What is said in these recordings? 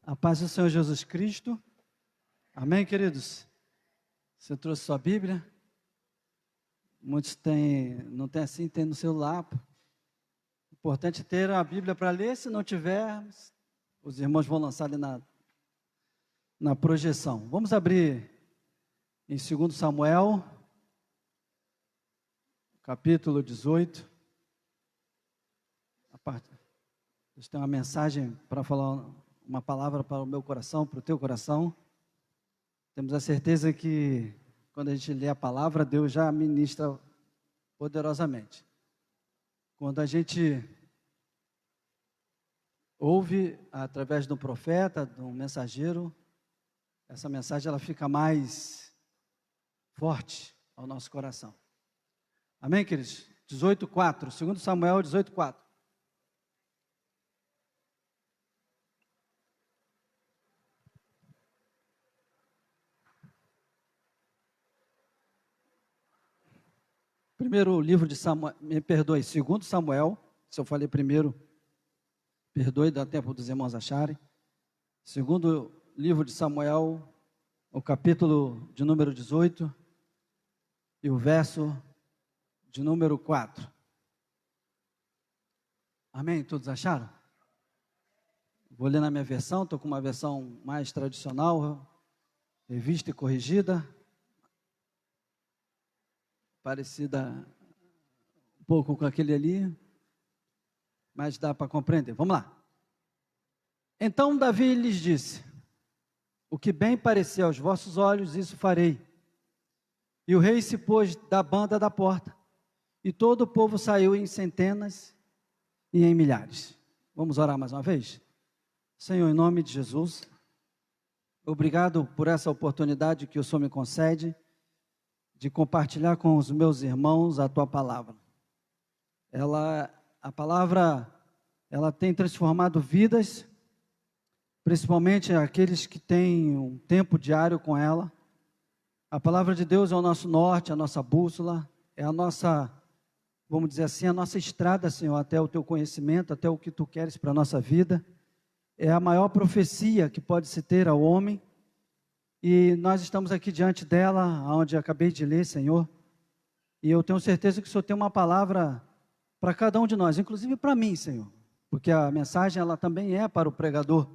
A paz do Senhor Jesus Cristo. Amém, queridos? Você trouxe sua Bíblia? Muitos não tem assim, tem no celular. Importante ter a Bíblia para ler. Se não tiver, os irmãos vão lançar ali na projeção. Vamos abrir em 2 Samuel, capítulo 18. Deus tem uma mensagem para falar, uma palavra para o meu coração, para o teu coração. Temos a certeza que quando a gente lê a palavra, Deus já ministra poderosamente. Quando a gente ouve através de um profeta, de um mensageiro, essa mensagem ela fica mais forte ao nosso coração. Amém, queridos? 18:4, 2 Samuel 18:4. Primeiro livro de Samuel, me perdoe, 2 Samuel, se eu falei primeiro, perdoe, dá tempo dos irmãos acharem. Segundo livro de Samuel, o capítulo de número 18 e o verso de número 4. Amém? Todos acharam? Vou ler na minha versão, estou com uma versão mais tradicional, revista e corrigida, parecida um pouco com aquele ali, mas dá para compreender. Vamos lá. Então Davi lhes disse: o que bem parecer aos vossos olhos, isso farei. E o rei se pôs da banda da porta, e todo o povo saiu em centenas e em milhares. Vamos orar mais uma vez? Senhor, em nome de Jesus, obrigado por essa oportunidade que o Senhor me concede de compartilhar com os meus irmãos a tua palavra. A palavra, ela tem transformado vidas, principalmente aqueles que têm um tempo diário com ela. A palavra de Deus é o nosso norte, a nossa bússola, é a nossa, vamos dizer assim, a nossa estrada, Senhor, até o teu conhecimento, até o que tu queres para a nossa vida. É a maior profecia que pode se ter ao homem. E nós estamos aqui diante dela, onde acabei de ler, Senhor. E eu tenho certeza que o Senhor tem uma palavra para cada um de nós, inclusive para mim, Senhor. Porque a mensagem, ela também é para o pregador.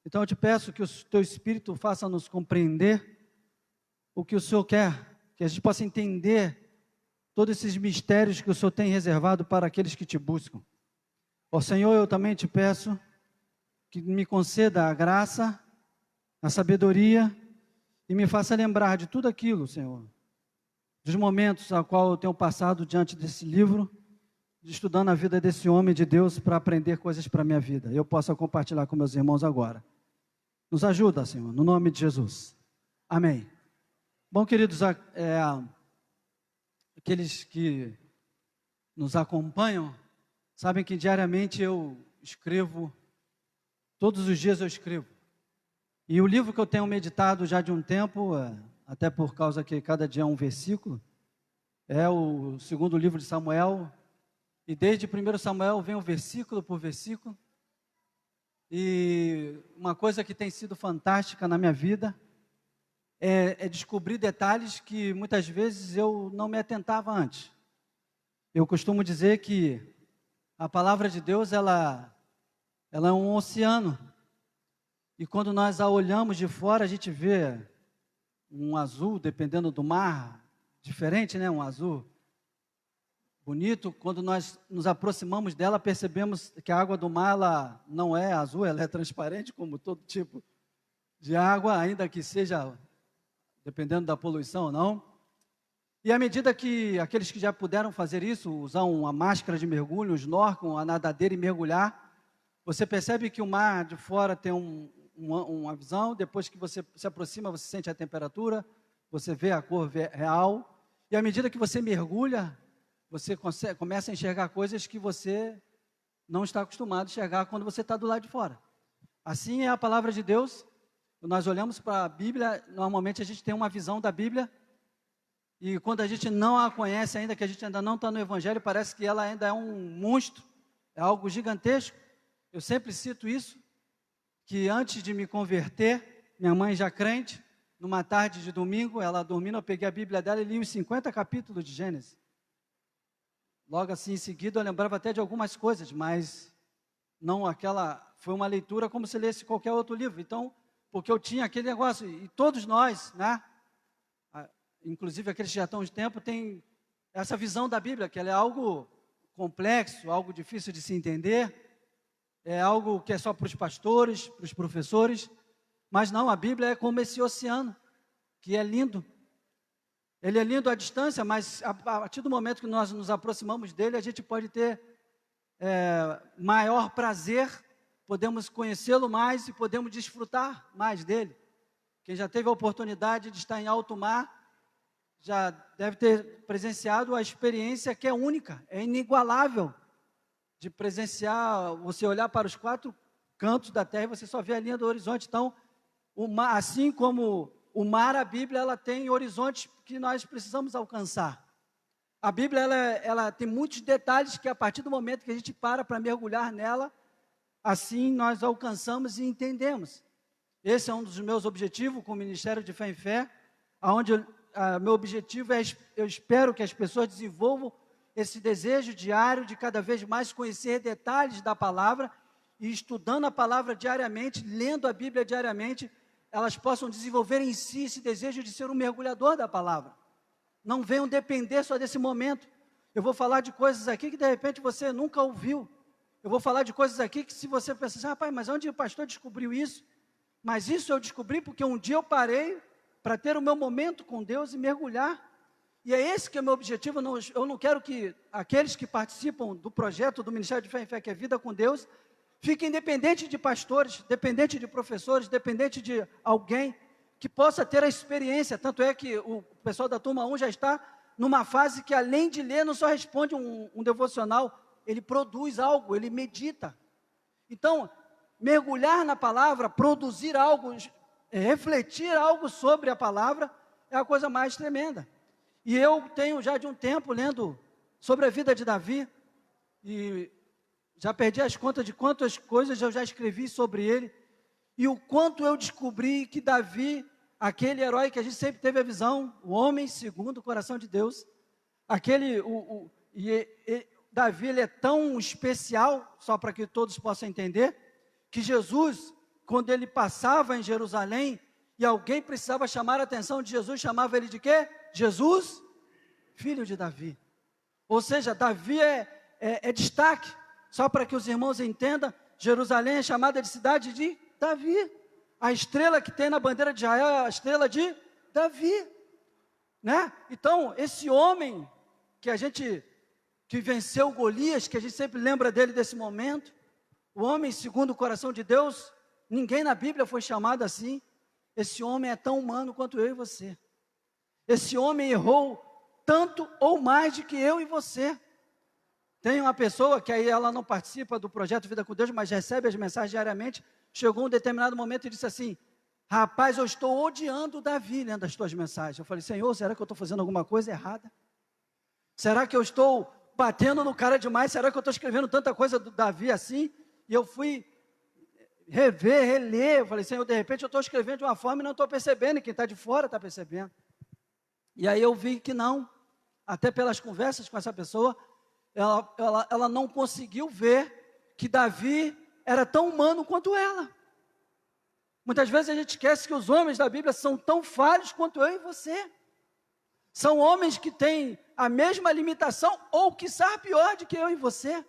Então eu te peço que o teu Espírito faça-nos compreender o que o Senhor quer, que a gente possa entender todos esses mistérios que o Senhor tem reservado para aqueles que te buscam. Ó Senhor, eu também te peço que me conceda a graça, a sabedoria, e me faça lembrar de tudo aquilo, Senhor, dos momentos a qual eu tenho passado diante desse livro, estudando a vida desse homem de Deus para aprender coisas para a minha vida. Eu possa compartilhar com meus irmãos agora. Nos ajuda, Senhor, no nome de Jesus. Amém. Bom, queridos, aqueles que nos acompanham, sabem que diariamente eu escrevo, todos os dias eu escrevo. E o livro que eu tenho meditado já de um tempo, até por causa que cada dia é um versículo, é o segundo livro de Samuel. E desde 1 Samuel vem versículo por versículo. E uma coisa que tem sido fantástica na minha vida é descobrir detalhes que muitas vezes eu não me atentava antes. Eu costumo dizer que a palavra de Deus, ela é um oceano. E quando nós a olhamos de fora, a gente vê um azul, dependendo do mar, diferente, né? Um azul bonito. Quando nós nos aproximamos dela, percebemos que a água do mar, ela não é azul, ela é transparente, como todo tipo de água, ainda que seja, dependendo da poluição ou não. E à medida que aqueles que já puderam fazer isso, usar uma máscara de mergulho, um snorkel, uma nadadeira e mergulhar, você percebe que o mar de fora tem uma visão, depois que você se aproxima, você sente a temperatura, você vê a cor real, e à medida que você mergulha, você começa a enxergar coisas que você não está acostumado a enxergar quando você está do lado de fora. Assim é a palavra de Deus. Nós olhamos para a Bíblia, normalmente a gente tem uma visão da Bíblia, e quando a gente não a conhece ainda, que a gente ainda não está no Evangelho, parece que ela ainda é um monstro, é algo gigantesco. Eu sempre cito isso, que antes de me converter, minha mãe já crente, numa tarde de domingo, ela dormindo, eu peguei a Bíblia dela e li os 50 capítulos de Gênesis. Logo assim, em seguida, eu lembrava até de algumas coisas, mas não aquela, foi uma leitura como se lesse qualquer outro livro. Então, porque eu tinha aquele negócio, e todos nós, né, inclusive aqueles que já estão de tempo, têm essa visão da Bíblia, que ela é algo complexo, algo difícil de se entender, é algo que é só para os pastores, para os professores, mas não, a Bíblia é como esse oceano, que é lindo. Ele é lindo à distância, mas a partir do momento que nós nos aproximamos dele, a gente pode ter maior prazer, podemos conhecê-lo mais e podemos desfrutar mais dele. Quem já teve a oportunidade de estar em alto mar, já deve ter presenciado a experiência que é única, é inigualável, de presenciar, você olhar para os 4 cantos da terra e você só vê a linha do horizonte. Então, o mar, assim como o mar, a Bíblia, ela tem horizontes que nós precisamos alcançar. A Bíblia, ela tem muitos detalhes que a partir do momento que a gente para mergulhar nela, assim nós alcançamos e entendemos. Esse é um dos meus objetivos com o Ministério de Fé em Fé, onde meu objetivo é, eu espero que as pessoas desenvolvam esse desejo diário de cada vez mais conhecer detalhes da palavra e estudando a palavra diariamente, lendo a Bíblia diariamente, elas possam desenvolver em si esse desejo de ser um mergulhador da palavra. Não venham depender só desse momento. Eu vou falar de coisas aqui que de repente você nunca ouviu. Eu vou falar de coisas aqui que se você pensar assim, rapaz, mas onde o pastor descobriu isso? Mas isso eu descobri porque um dia eu parei para ter o meu momento com Deus e mergulhar. E é esse que é o meu objetivo. Eu não quero que aqueles que participam do projeto do Ministério de Fé em Fé, que é Vida com Deus, fiquem dependentes de pastores, dependentes de professores, dependentes de alguém que possa ter a experiência. Tanto é que o pessoal da turma 1 já está numa fase que, além de ler, não só responde um devocional, ele produz algo, ele medita. Então, mergulhar na palavra, produzir algo, refletir algo sobre a palavra, é a coisa mais tremenda. E eu tenho já de um tempo lendo sobre a vida de Davi, e já perdi as contas de quantas coisas eu já escrevi sobre ele, e o quanto eu descobri que Davi, aquele herói que a gente sempre teve a visão, o homem segundo o coração de Deus, Davi, ele é tão especial, só para que todos possam entender, que Jesus, quando ele passava em Jerusalém, e alguém precisava chamar a atenção de Jesus, chamava ele de quê? Jesus, filho de Davi. Ou seja, Davi é destaque. Só para que os irmãos entendam, Jerusalém é chamada de cidade de Davi. A estrela que tem na bandeira de Israel é a estrela de Davi, né? Então, esse homem que venceu Golias, que a gente sempre lembra dele desse momento, o homem segundo o coração de Deus, ninguém na Bíblia foi chamado assim. Esse homem é tão humano quanto eu e você. Esse homem errou tanto ou mais do que eu e você. Tem uma pessoa que aí ela não participa do projeto Vida com Deus, mas recebe as mensagens diariamente. Chegou um determinado momento e disse assim: rapaz, eu estou odiando Davi lendo as tuas mensagens. Eu falei: Senhor, será que eu estou fazendo alguma coisa errada? Será que eu estou batendo no cara demais? Será que eu estou escrevendo tanta coisa do Davi assim? E eu fui rever, reler. Eu falei: Senhor, de repente eu estou escrevendo de uma forma e não estou percebendo, e quem está de fora está percebendo. E aí eu vi que não, até pelas conversas com essa pessoa, ela não conseguiu ver que Davi era tão humano quanto ela. Muitas vezes a gente esquece que os homens da Bíblia são tão falhos quanto eu e você. São homens que têm a mesma limitação, ou quiçá pior do que eu e você.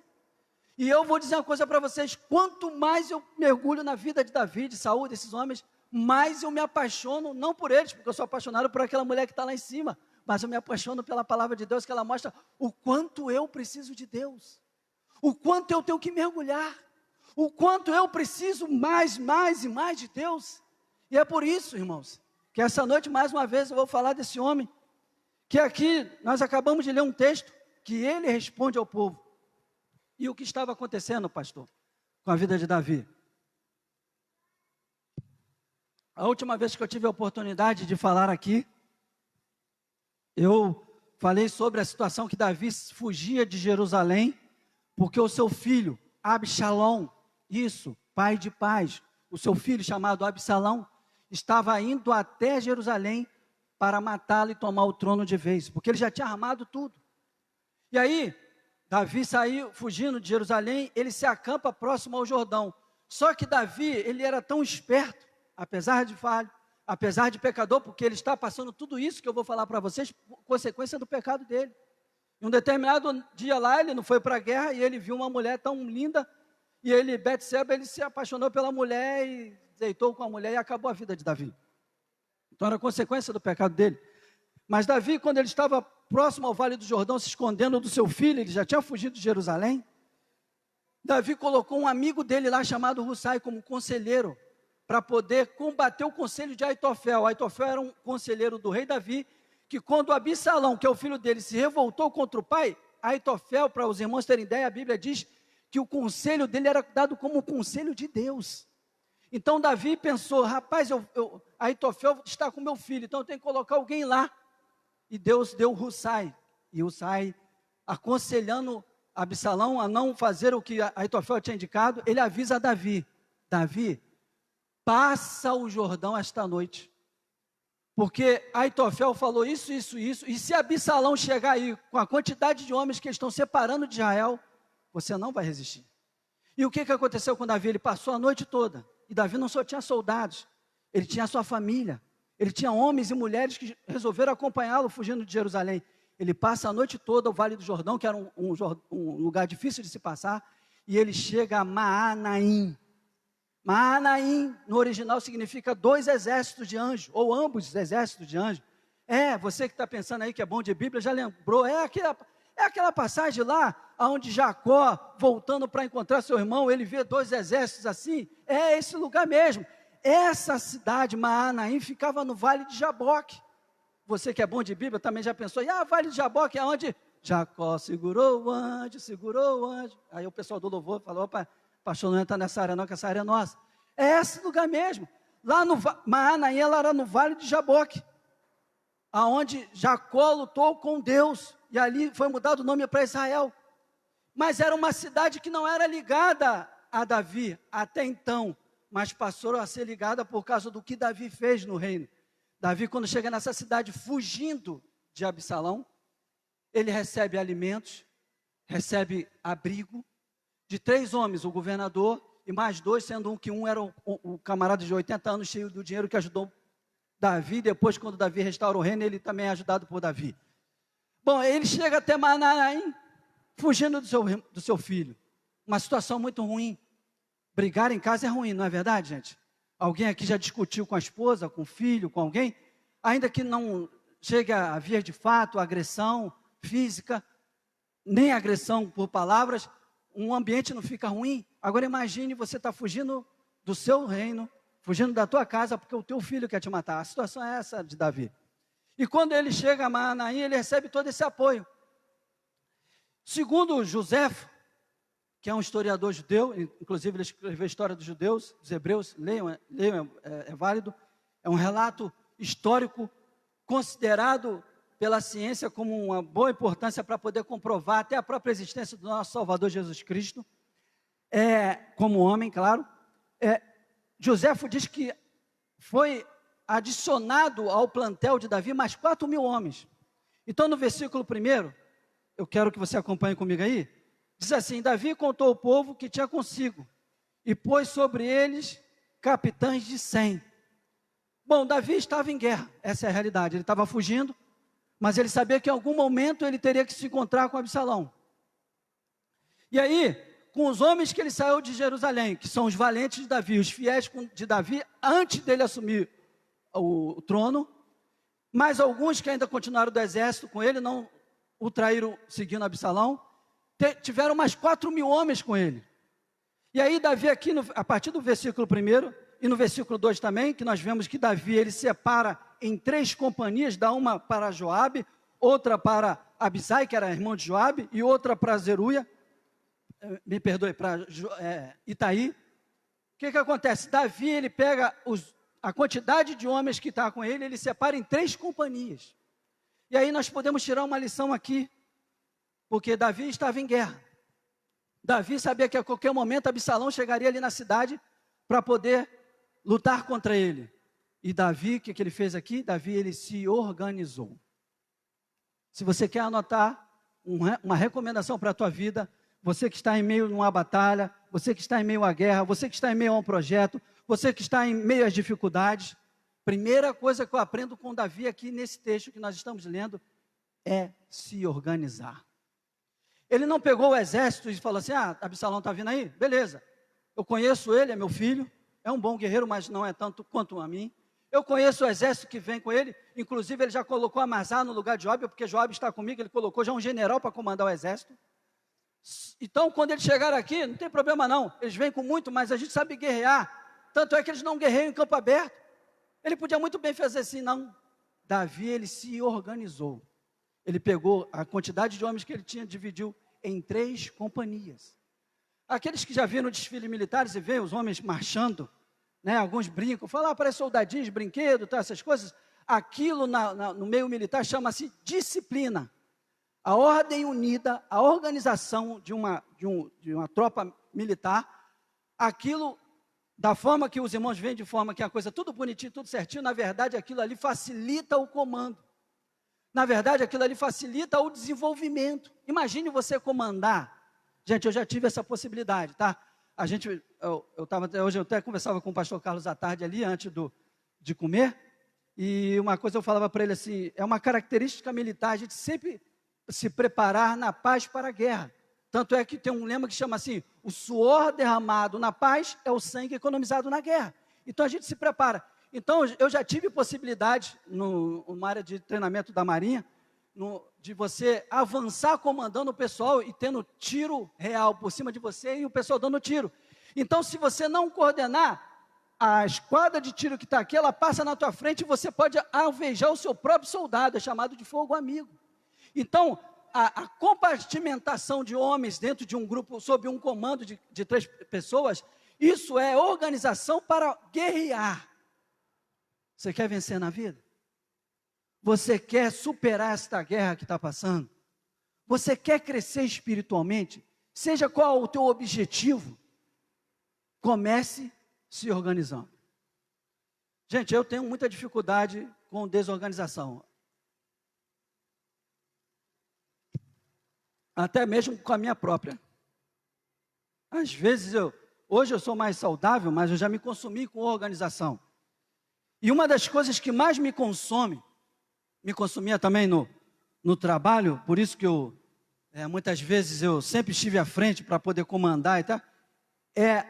E eu vou dizer uma coisa para vocês: quanto mais eu mergulho na vida de Davi, de Saul, desses homens, mais eu me apaixono, não por eles, porque eu sou apaixonado por aquela mulher que está lá em cima, mas eu me apaixono pela palavra de Deus, que ela mostra o quanto eu preciso de Deus, o quanto eu tenho que mergulhar, o quanto eu preciso mais e mais de Deus. E é por isso, irmãos, que essa noite, mais uma vez, eu vou falar desse homem, que aqui nós acabamos de ler um texto, que ele responde ao povo. E o que estava acontecendo, pastor, com a vida de Davi? A última vez que eu tive a oportunidade de falar aqui, eu falei sobre a situação que Davi fugia de Jerusalém, porque o seu filho, Absalão, pai de paz, o seu filho chamado Absalão, estava indo até Jerusalém para matá-lo e tomar o trono de vez, porque ele já tinha armado tudo. E aí, Davi saiu fugindo de Jerusalém, ele se acampa próximo ao Jordão. Só que Davi, ele era tão esperto, apesar de falho, apesar de pecador, porque ele está passando tudo isso que eu vou falar para vocês, consequência do pecado dele. Em um determinado dia lá, ele não foi para a guerra e ele viu uma mulher tão linda, e ele, Betseba, ele se apaixonou pela mulher e deitou com a mulher e acabou a vida de Davi. Então era consequência do pecado dele. Mas Davi, quando ele estava próximo ao Vale do Jordão, se escondendo do seu filho, ele já tinha fugido de Jerusalém, Davi colocou um amigo dele lá chamado Hussai como conselheiro, para poder combater o conselho de Aitofel. Aitofel era um conselheiro do rei Davi, que quando Absalão, que é o filho dele, se revoltou contra o pai, Aitofel, para os irmãos terem ideia, a Bíblia diz que o conselho dele era dado como o conselho de Deus. Então Davi pensou, rapaz, Aitofel está com meu filho, então eu tenho que colocar alguém lá. E Deus deu Hussai, e Hussai, aconselhando Absalão a não fazer o que Aitofel tinha indicado, ele avisa a Davi, Davi, passa o Jordão esta noite, porque Aitofel falou isso, e se Absalão chegar aí com a quantidade de homens que eles estão separando de Israel, você não vai resistir. E o que aconteceu com Davi? Ele passou a noite toda, e Davi não só tinha soldados, ele tinha a sua família, ele tinha homens e mulheres que resolveram acompanhá-lo fugindo de Jerusalém. Ele passa a noite toda o Vale do Jordão, que era um lugar difícil de se passar, e ele chega a Maanaim. Maanaim, no original, significa 2 exércitos de anjos, ou ambos exércitos de anjos. Você que está pensando aí que é bom de Bíblia, já lembrou, é aquela passagem lá, onde Jacó, voltando para encontrar seu irmão, ele vê 2 exércitos assim, é esse lugar mesmo. Essa cidade, Maanaim, ficava no Vale de Jaboque. Você que é bom de Bíblia também já pensou, Vale de Jaboque é onde? Jacó segurou o anjo. Aí o pessoal do louvor falou, opa, pastor, não entra nessa área não, que essa área é nossa. É esse lugar mesmo. Lá no Maanaim, ela era no Vale de Jaboque, aonde Jacó lutou com Deus, e ali foi mudado o nome para Israel. Mas era uma cidade que não era ligada a Davi até então, mas passou a ser ligada por causa do que Davi fez no reino. Davi, quando chega nessa cidade fugindo de Absalão, ele recebe alimentos, recebe abrigo, de 3 homens, o governador, e mais 2, sendo que um era o camarada de 80 anos, cheio do dinheiro, que ajudou Davi. Depois, quando Davi restaura o reino, ele também é ajudado por Davi. Bom, ele chega até Maanaim, fugindo do seu filho. Uma situação muito ruim. Brigar em casa é ruim, não é verdade, gente? Alguém aqui já discutiu com a esposa, com o filho, com alguém? Ainda que não chegue a vir de fato agressão física, nem agressão por palavras, um ambiente não fica ruim. Agora imagine você estar fugindo do seu reino, fugindo da tua casa, porque o teu filho quer te matar. A situação é essa de Davi. E quando ele chega a Maanaim, ele recebe todo esse apoio. Segundo Joséfo, que é um historiador judeu, inclusive ele escreveu a história dos judeus, dos hebreus, leiam, é válido, é um relato histórico considerado pela ciência como uma boa importância para poder comprovar até a própria existência do nosso Salvador Jesus Cristo, como homem, claro. Joséfo diz que foi adicionado ao plantel de Davi mais 4.000 homens. Então no versículo 1, eu quero que você acompanhe comigo aí, diz assim, Davi contou ao povo que tinha consigo, e pôs sobre eles capitães de 100. Bom, Davi estava em guerra, essa é a realidade, ele estava fugindo, mas ele sabia que em algum momento ele teria que se encontrar com Absalão. E aí, com os homens que ele saiu de Jerusalém, que são os valentes de Davi, os fiéis de Davi, antes dele assumir o trono, mas alguns que ainda continuaram do exército com ele, não o traíram seguindo Absalão, tiveram mais 4.000 homens com ele. E aí Davi aqui, a partir do versículo 1 e no versículo 2 também, que nós vemos que Davi, ele separa em 3 companhias, dá uma para Joabe, outra para Abisai, que era irmão de Joabe, e outra para Zeruia, para Itaí. O que acontece? Davi, ele pega a quantidade de homens que está com ele separa em 3 companhias. E aí nós podemos tirar uma lição aqui, porque Davi estava em guerra. Davi sabia que a qualquer momento Absalão chegaria ali na cidade para poder lutar contra ele. E Davi, o que ele fez aqui? Davi, ele se organizou. Se você quer anotar uma recomendação para a tua vida, você que está em meio a uma batalha, você que está em meio à guerra, você que está em meio a um projeto, você que está em meio às dificuldades, primeira coisa que eu aprendo com Davi aqui nesse texto que nós estamos lendo é se organizar. Ele não pegou o exército e falou assim: Absalão está vindo aí? Beleza, eu conheço ele, é meu filho, é um bom guerreiro, mas não é tanto quanto a mim. Eu conheço o exército que vem com ele, inclusive ele já colocou Amazá no lugar de Joabe, porque Joabe está comigo, ele colocou já um general para comandar o exército. Então, quando eles chegaram aqui, não tem problema não, eles vêm com muito, mas a gente sabe guerrear, tanto é que eles não guerreiam em campo aberto. Ele podia muito bem fazer assim, não. Davi, ele se organizou. Ele pegou a quantidade de homens que ele tinha, dividiu em 3 companhias. Aqueles que já viram desfiles militares e veem os homens marchando, né, alguns brincam, falam, parece soldadinhos, brinquedo, tá, essas coisas. Aquilo no meio militar chama-se disciplina. A ordem unida, a organização de uma tropa militar, aquilo, da forma que os irmãos veem, de forma que a coisa tudo bonitinho, tudo certinho, na verdade aquilo ali facilita o comando. Na verdade aquilo ali facilita o desenvolvimento. Imagine você comandar. Gente, eu já tive essa possibilidade, tá? Hoje eu até conversava com o pastor Carlos à tarde ali, antes de comer, e uma coisa eu falava para ele assim, é uma característica militar, a gente sempre se preparar na paz para a guerra. Tanto é que tem um lema que chama assim, o suor derramado na paz é o sangue economizado na guerra. Então a gente se prepara. Então eu já tive possibilidade, numa área de treinamento da Marinha, de você avançar comandando o pessoal e tendo tiro real por cima de você e o pessoal dando tiro. Então, se você não coordenar, a esquadra de tiro que está aqui, ela passa na tua frente e você pode alvejar o seu próprio soldado, é chamado de fogo amigo. Então, a compartimentação de homens dentro de um grupo, sob um comando de 3 pessoas, isso é organização para guerrear. Você quer vencer na vida? Você quer superar esta guerra que está passando? Você quer crescer espiritualmente? Seja qual o teu objetivo, comece se organizando. Gente, eu tenho muita dificuldade com desorganização. Até mesmo com a minha própria. Às vezes hoje eu sou mais saudável, mas eu já me consumi com organização. E uma das coisas que mais me consumia também no trabalho, por isso que muitas vezes eu sempre estive à frente para poder comandar e tal, é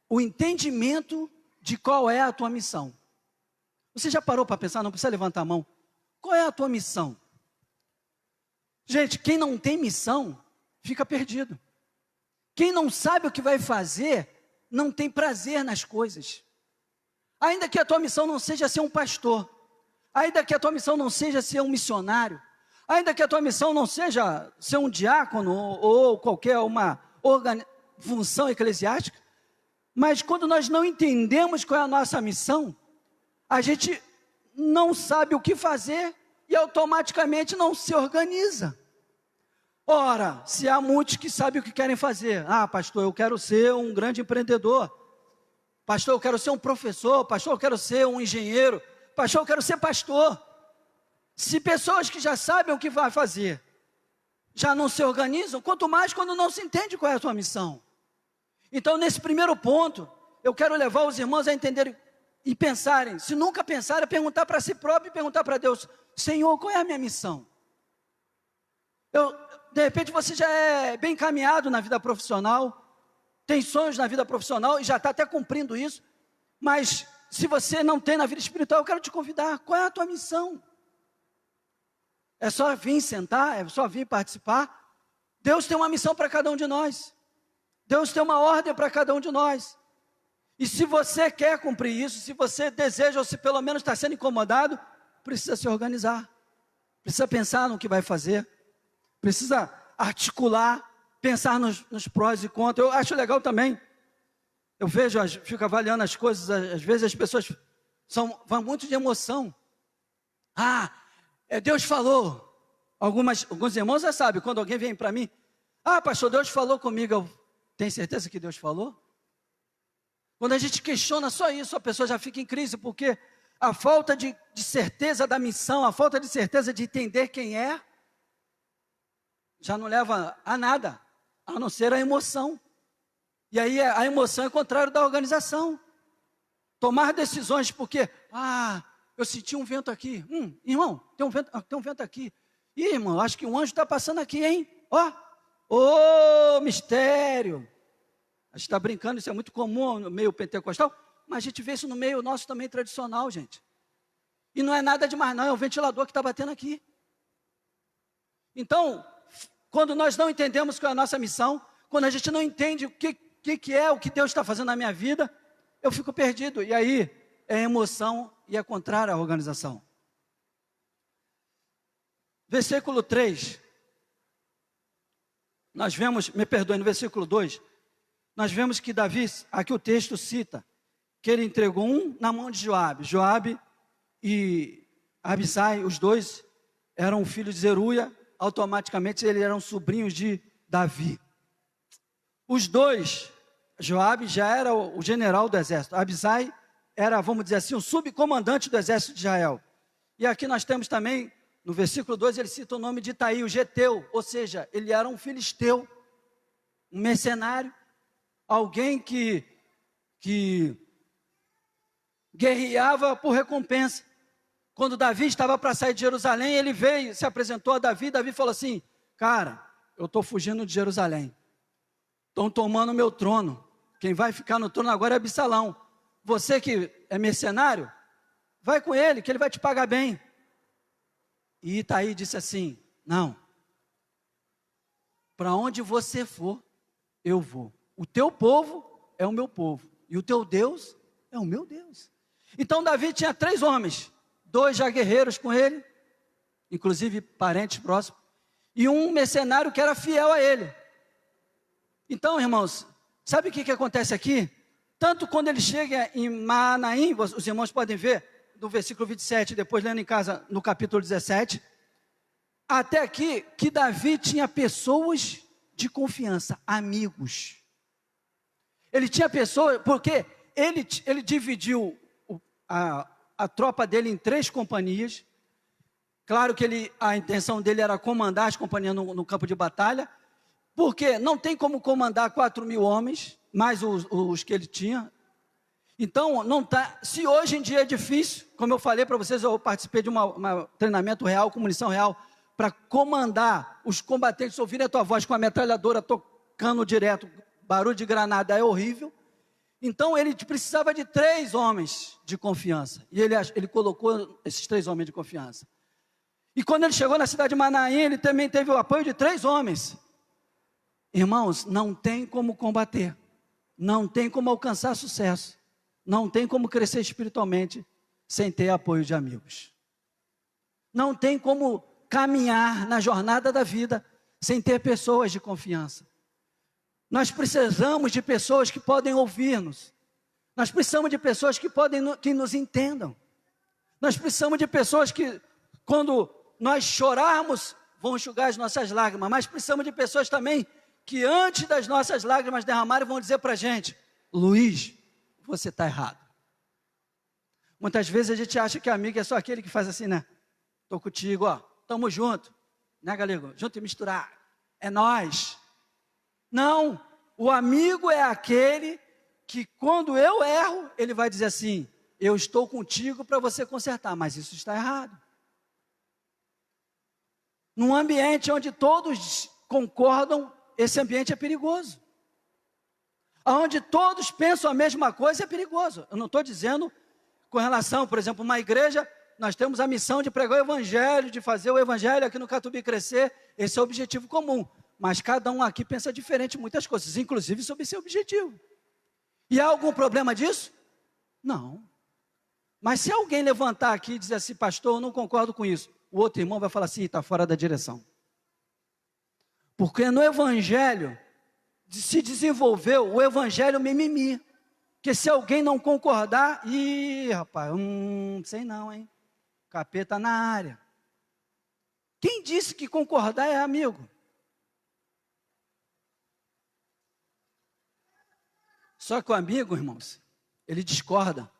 o entendimento de qual é a tua missão. Você já parou para pensar, não precisa levantar a mão, qual é a tua missão? Gente, quem não tem missão, fica perdido. Quem não sabe o que vai fazer, não tem prazer nas coisas. Ainda que a tua missão não seja ser um pastor, ainda que a tua missão não seja ser um missionário, ainda que a tua missão não seja ser um diácono ou qualquer função eclesiástica, mas quando nós não entendemos qual é a nossa missão, a gente não sabe o que fazer e automaticamente não se organiza. Ora, se há muitos que sabem o que querem fazer, pastor, eu quero ser um grande empreendedor, pastor, eu quero ser um professor, pastor, eu quero ser um engenheiro, pastor, eu quero ser pastor. Se pessoas que já sabem o que vai fazer, já não se organizam, quanto mais quando não se entende qual é a sua missão. Então, nesse primeiro ponto, eu quero levar os irmãos a entenderem e pensarem, se nunca pensarem, perguntar para si próprio e perguntar para Deus, Senhor, qual é a minha missão? De repente você já é bem encaminhado na vida profissional, tem sonhos na vida profissional e já está até cumprindo isso, mas se você não tem na vida espiritual, eu quero te convidar, qual é a tua missão? É só vir sentar, é só vir participar? Deus tem uma missão para cada um de nós, Deus tem uma ordem para cada um de nós, e se você quer cumprir isso, se você deseja ou se pelo menos está sendo incomodado, precisa se organizar, precisa pensar no que vai fazer, precisa articular, pensar nos prós e contras. Eu acho legal também, eu vejo, fico avaliando as coisas, às vezes as pessoas vão muito de emoção. Deus falou. Alguns irmãos já sabem, quando alguém vem para mim, pastor, Deus falou comigo, eu tenho certeza que Deus falou? Quando a gente questiona só isso, a pessoa já fica em crise, porque a falta de certeza da missão, a falta de certeza de entender quem é, já não leva a nada, a não ser a emoção. E aí a emoção é contrário da organização. Tomar decisões porque, eu senti um vento aqui. Irmão, tem um vento aqui. Ih, irmão, acho que um anjo está passando aqui, hein? Mistério. A gente está brincando, isso é muito comum no meio pentecostal, mas a gente vê isso no meio nosso também tradicional, gente. E não é nada demais não, é o ventilador que está batendo aqui. Então, quando nós não entendemos qual é a nossa missão, quando a gente não entende o que é o que Deus está fazendo na minha vida, eu fico perdido. E aí, é emoção e é contrário à organização. Versículo 3. Nós vemos, me perdoe, no versículo 2, nós vemos que Davi, aqui o texto cita, que ele entregou um na mão de Joabe. Joabe e Abisai, os dois eram filhos de Zeruia, automaticamente eles eram sobrinhos de Davi. Os dois, Joabe já era o general do exército, Abisai era, vamos dizer assim, o subcomandante do exército de Israel. E aqui nós temos também, no versículo 2, ele cita o nome de Itaí, o geteu, ou seja, ele era um filisteu, um mercenário, alguém que guerreava por recompensa. Quando Davi estava para sair de Jerusalém, ele veio, se apresentou a Davi, Davi falou assim, cara, eu estou fugindo de Jerusalém, estão tomando meu trono, quem vai ficar no trono agora é Absalão, você que é mercenário, vai com ele, que ele vai te pagar bem. E Itaí disse assim, não, para onde você for, eu vou. O teu povo é o meu povo, e o teu Deus é o meu Deus. Então Davi tinha 3 homens, 2 já guerreiros com ele, inclusive parentes próximos, e um mercenário que era fiel a ele. Então, irmãos, sabe o que acontece aqui? Tanto quando ele chega em Manaim, os irmãos podem ver, do versículo 27, depois lendo em casa, no capítulo 17, até aqui, que Davi tinha pessoas de confiança, amigos. Ele tinha pessoas, porque ele dividiu a tropa dele em 3 companhias. Claro que a intenção dele era comandar as companhias no campo de batalha, porque não tem como comandar 4.000 homens, mais os que ele tinha. Então, não tá, se hoje em dia é difícil, como eu falei para vocês, eu participei de um treinamento real, com munição real, para comandar os combatentes, ouvirem a tua voz com a metralhadora tocando direto, barulho de granada é horrível. Então, ele precisava de 3 homens de confiança, e ele colocou esses 3 homens de confiança. E quando ele chegou na cidade de Manaim, ele também teve o apoio de 3 homens. Irmãos, não tem como combater, não tem como alcançar sucesso, não tem como crescer espiritualmente sem ter apoio de amigos. Não tem como caminhar na jornada da vida sem ter pessoas de confiança. Nós precisamos de pessoas que podem ouvir-nos. Nós precisamos de pessoas que nos entendam. Nós precisamos de pessoas que, quando nós chorarmos, vão enxugar as nossas lágrimas. Mas precisamos de pessoas também que, antes das nossas lágrimas derramarem, vão dizer para a gente, Luiz, você está errado. Muitas vezes a gente acha que amigo é só aquele que faz assim, né? Estou contigo, tamo junto, né, galego? Junto e misturar, é nós. Não, o amigo é aquele que, quando eu erro, ele vai dizer assim, eu estou contigo para você consertar, mas isso está errado. Num ambiente onde todos concordam, esse ambiente é perigoso. Onde todos pensam a mesma coisa é perigoso. Eu não estou dizendo com relação, por exemplo, uma igreja, nós temos a missão de pregar o evangelho, de fazer o evangelho aqui no Catubi crescer, esse é o objetivo comum. Mas cada um aqui pensa diferente em muitas coisas, inclusive sobre esse objetivo. E há algum problema disso? Não. Mas se alguém levantar aqui e dizer assim, pastor, eu não concordo com isso, o outro irmão vai falar assim, está fora da direção. Porque no evangelho se desenvolveu o evangelho mimimi. Que se alguém não concordar, rapaz, sei não, hein? Capeta na área. Quem disse que concordar é amigo? Só que o amigo, irmãos, ele discorda,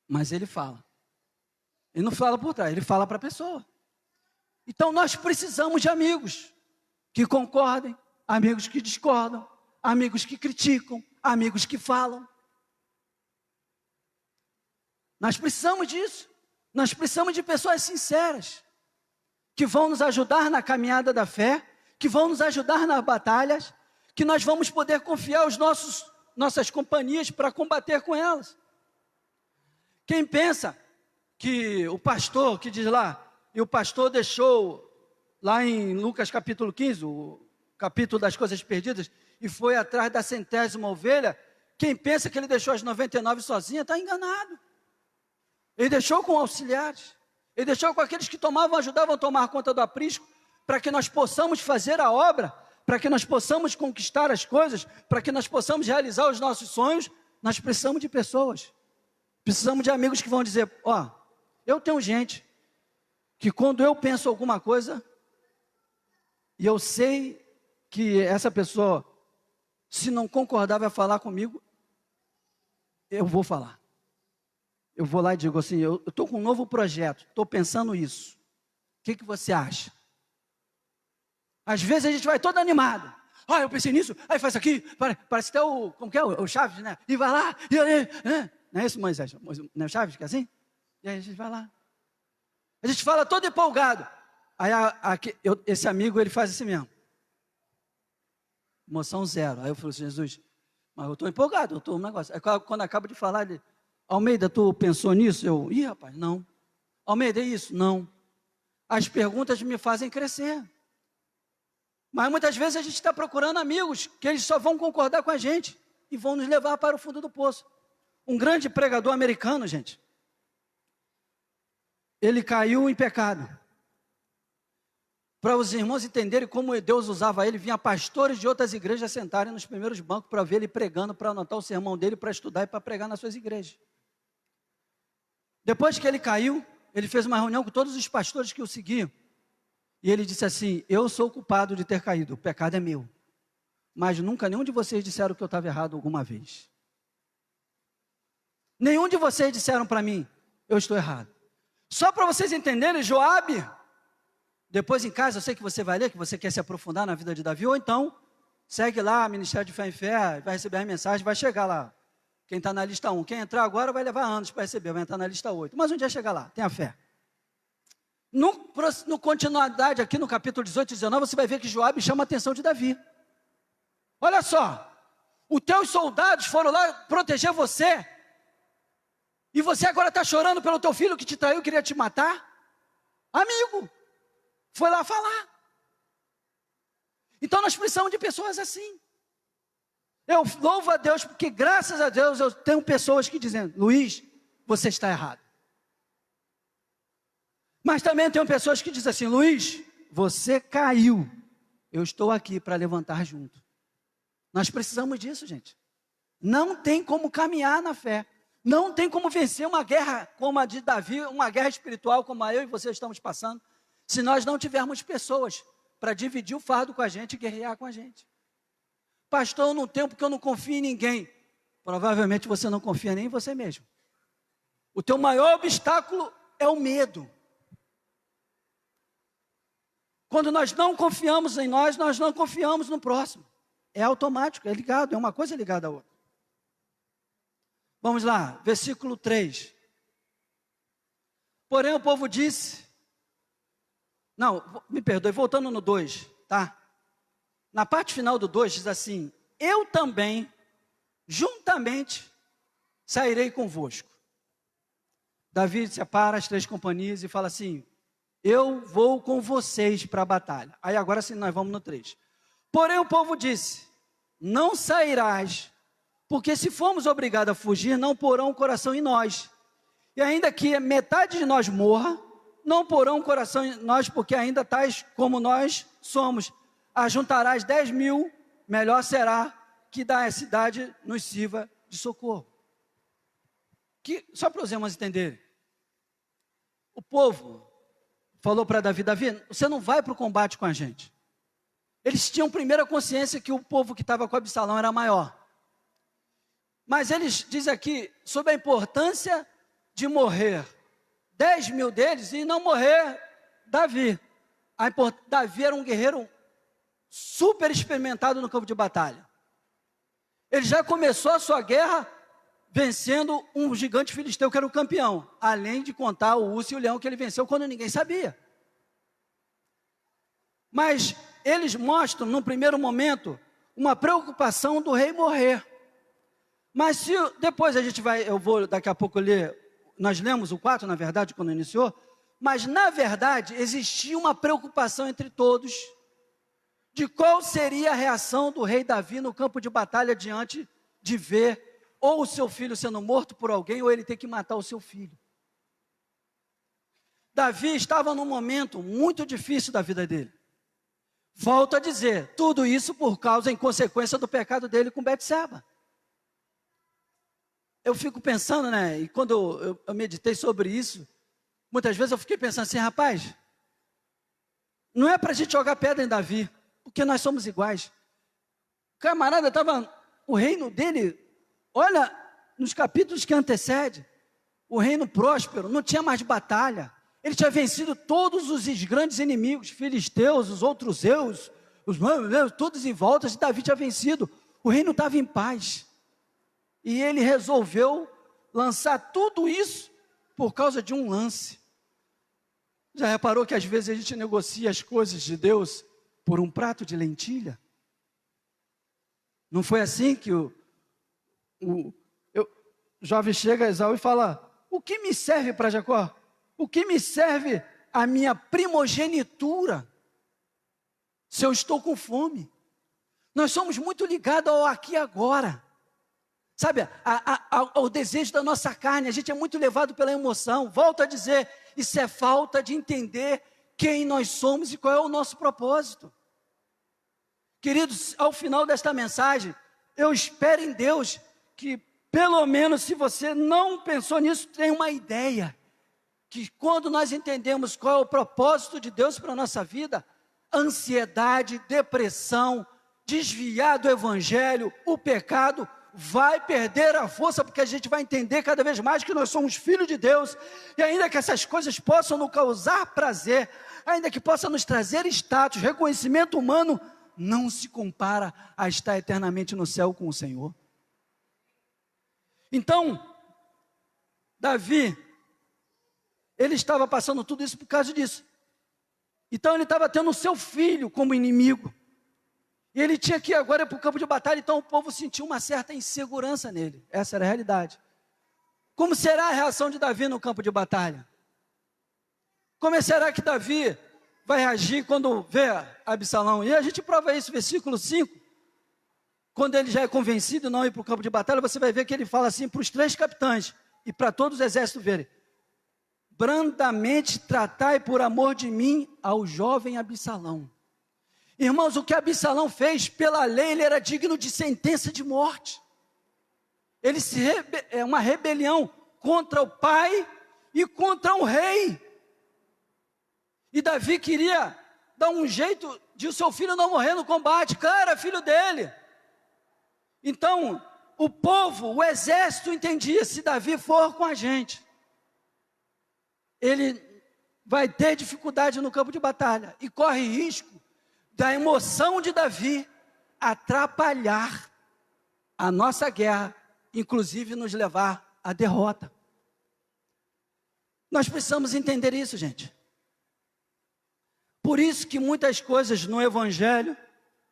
mas ele fala. Ele não fala por trás, ele fala para a pessoa. Então nós precisamos de amigos que concordem, amigos que discordam, amigos que criticam, amigos que falam. Nós precisamos disso. Nós precisamos de pessoas sinceras, que vão nos ajudar na caminhada da fé, que vão nos ajudar nas batalhas, que nós vamos poder confiar os nossas companhias para combater com elas. Quem pensa que o pastor, que diz lá, e o pastor deixou, lá em Lucas capítulo 15, o capítulo das coisas perdidas, e foi atrás da 100ª ovelha, quem pensa que ele deixou as 99 sozinha, está enganado. Ele deixou com auxiliares, ele deixou com aqueles que ajudavam a tomar conta do aprisco, para que nós possamos fazer a obra, para que nós possamos conquistar as coisas, para que nós possamos realizar os nossos sonhos. Nós precisamos de pessoas, precisamos de amigos que vão dizer, eu tenho gente, que quando eu penso alguma coisa, e eu sei que essa pessoa, se não concordar, vai falar comigo, eu vou falar. Eu vou lá e digo assim, eu estou com um novo projeto, estou pensando isso. O que você acha? Às vezes a gente vai todo animado. Eu pensei nisso, aí faz aqui, parece até o Chaves, né? E vai lá, não é isso, Moisés? Não é o Chaves que é assim? E aí a gente vai lá. A gente fala todo empolgado. Aí esse amigo, ele faz assim mesmo. Emoção zero. Aí eu falo assim, Jesus, mas eu estou empolgado, eu estou um negócio. Aí quando acaba de falar, ele, Almeida, tu pensou nisso? Rapaz, não. Almeida, é isso? Não. As perguntas me fazem crescer. Mas muitas vezes a gente está procurando amigos que eles só vão concordar com a gente e vão nos levar para o fundo do poço. Um grande pregador americano, gente, ele caiu em pecado. Para os irmãos entenderem como Deus usava ele, vinha pastores de outras igrejas sentarem nos primeiros bancos para ver ele pregando, para anotar o sermão dele, para estudar e para pregar nas suas igrejas. Depois que ele caiu, ele fez uma reunião com todos os pastores que o seguiam. E ele disse assim, eu sou o culpado de ter caído, o pecado é meu. Mas nunca nenhum de vocês disseram que eu estava errado alguma vez. Nenhum de vocês disseram para mim, eu estou errado. Só para vocês entenderem, Joabe, depois em casa, eu sei que você vai ler, que você quer se aprofundar na vida de Davi, ou então, segue lá, Ministério de Fé em Fé, vai receber a mensagem, vai chegar lá. Quem está na lista 1, quem entrar agora vai levar anos para receber, vai entrar na lista 8. Mas um dia chegar lá, tenha fé. No continuidade aqui no capítulo 18 e 19, você vai ver que Joabe chama a atenção de Davi. Olha só, os teus soldados foram lá proteger você, e você agora está chorando pelo teu filho que te traiu, queria te matar? Amigo, foi lá falar. Então nós precisamos de pessoas assim. Eu louvo a Deus, porque graças a Deus eu tenho pessoas que dizem, Luiz, você está errado. Mas também tenho pessoas que dizem assim, Luiz, você caiu, eu estou aqui para levantar junto. Nós precisamos disso, gente. Não tem como caminhar na fé. Não tem como vencer uma guerra como a de Davi, uma guerra espiritual como a eu e você estamos passando, se nós não tivermos pessoas para dividir o fardo com a gente e guerrear com a gente. Pastor, eu não tenho porque eu não confio em ninguém. Provavelmente você não confia nem em você mesmo. O teu maior obstáculo é o medo. Quando nós não confiamos em nós não confiamos no próximo. É automático, é ligado, é uma coisa ligada à outra. Vamos lá, versículo 3. Porém o povo disse, me perdoe, voltando no 2, tá? Na parte final do 2 diz assim, eu também, juntamente, sairei convosco. Davi separa as 3 companhias e fala assim, eu vou com vocês para a batalha. Aí agora sim nós vamos no 3. Porém o povo disse, não sairás, porque se formos obrigados a fugir, não porão o coração em nós. E ainda que metade de nós morra, não porão o coração em nós, porque ainda tais como nós somos. Ajuntarás 10.000, melhor será que da cidade nos sirva de socorro. Só para os irmãos entenderem. O povo falou para Davi, Davi, você não vai para o combate com a gente. Eles tinham primeiro a consciência que o povo que estava com Absalão era maior. Mas eles dizem aqui sobre a importância de morrer 10 mil deles e não morrer Davi. Davi era um guerreiro super experimentado no campo de batalha. Ele já começou a sua guerra vencendo um gigante filisteu que era o campeão, além de contar o urso e o leão que ele venceu quando ninguém sabia. Mas eles mostram, num primeiro momento, uma preocupação do rei morrer. Mas se depois eu vou daqui a pouco ler, nós lemos o 4, na verdade, quando iniciou, mas na verdade existia uma preocupação entre todos de qual seria a reação do rei Davi no campo de batalha diante de ver ou o seu filho sendo morto por alguém ou ele ter que matar o seu filho. Davi estava num momento muito difícil da vida dele. Volto a dizer, tudo isso por causa, em consequência do pecado dele com Betseba. Eu fico pensando, né, e quando eu meditei sobre isso, muitas vezes eu fiquei pensando assim, rapaz, não é para a gente jogar pedra em Davi, porque nós somos iguais. O camarada estava, o reino dele, olha, nos capítulos que antecedem, o reino próspero, não tinha mais batalha. Ele tinha vencido todos os grandes inimigos, filisteus, os outros zeus, todos em volta, e Davi tinha vencido. O reino estava em paz. E ele resolveu lançar tudo isso por causa de um lance. Já reparou que às vezes a gente negocia as coisas de Deus por um prato de lentilha? Não foi assim que o jovem chega a Esaú e fala, o que me serve para Jacó? O que me serve a minha primogenitura se eu estou com fome? Nós somos muito ligados ao aqui e agora. Sabe, ao desejo da nossa carne, a gente é muito levado pela emoção. Volto a dizer, isso é falta de entender quem nós somos e qual é o nosso propósito. Queridos, ao final desta mensagem, eu espero em Deus que, pelo menos se você não pensou nisso, tenha uma ideia. Que quando nós entendemos qual é o propósito de Deus para a nossa vida, ansiedade, depressão, desviar do evangelho, o pecado, vai perder a força, porque a gente vai entender cada vez mais que nós somos filhos de Deus, e ainda que essas coisas possam nos causar prazer, ainda que possam nos trazer status, reconhecimento humano, não se compara a estar eternamente no céu com o Senhor. Então, Davi, ele estava passando tudo isso por causa disso. Então ele estava tendo o seu filho como inimigo. E ele tinha que ir agora para o campo de batalha, então o povo sentiu uma certa insegurança nele. Essa era a realidade. Como será a reação de Davi no campo de batalha? Como será que Davi vai reagir quando vê Absalão? E a gente prova isso, versículo 5. Quando ele já é convencido de não ir para o campo de batalha, você vai ver que ele fala assim para os 3 capitães e para todos os exércitos verem. Brandamente tratai por amor de mim ao jovem Absalão. Irmãos, o que Absalão fez, pela lei, ele era digno de sentença de morte. Ele é uma rebelião contra o pai e contra o rei. E Davi queria dar um jeito de o seu filho não morrer no combate. Cara, filho dele. Então, o povo, o exército entendia, se Davi for com a gente, ele vai ter dificuldade no campo de batalha e corre risco da emoção de Davi atrapalhar a nossa guerra, inclusive nos levar à derrota. Nós precisamos entender isso, gente. Por isso que muitas coisas no Evangelho,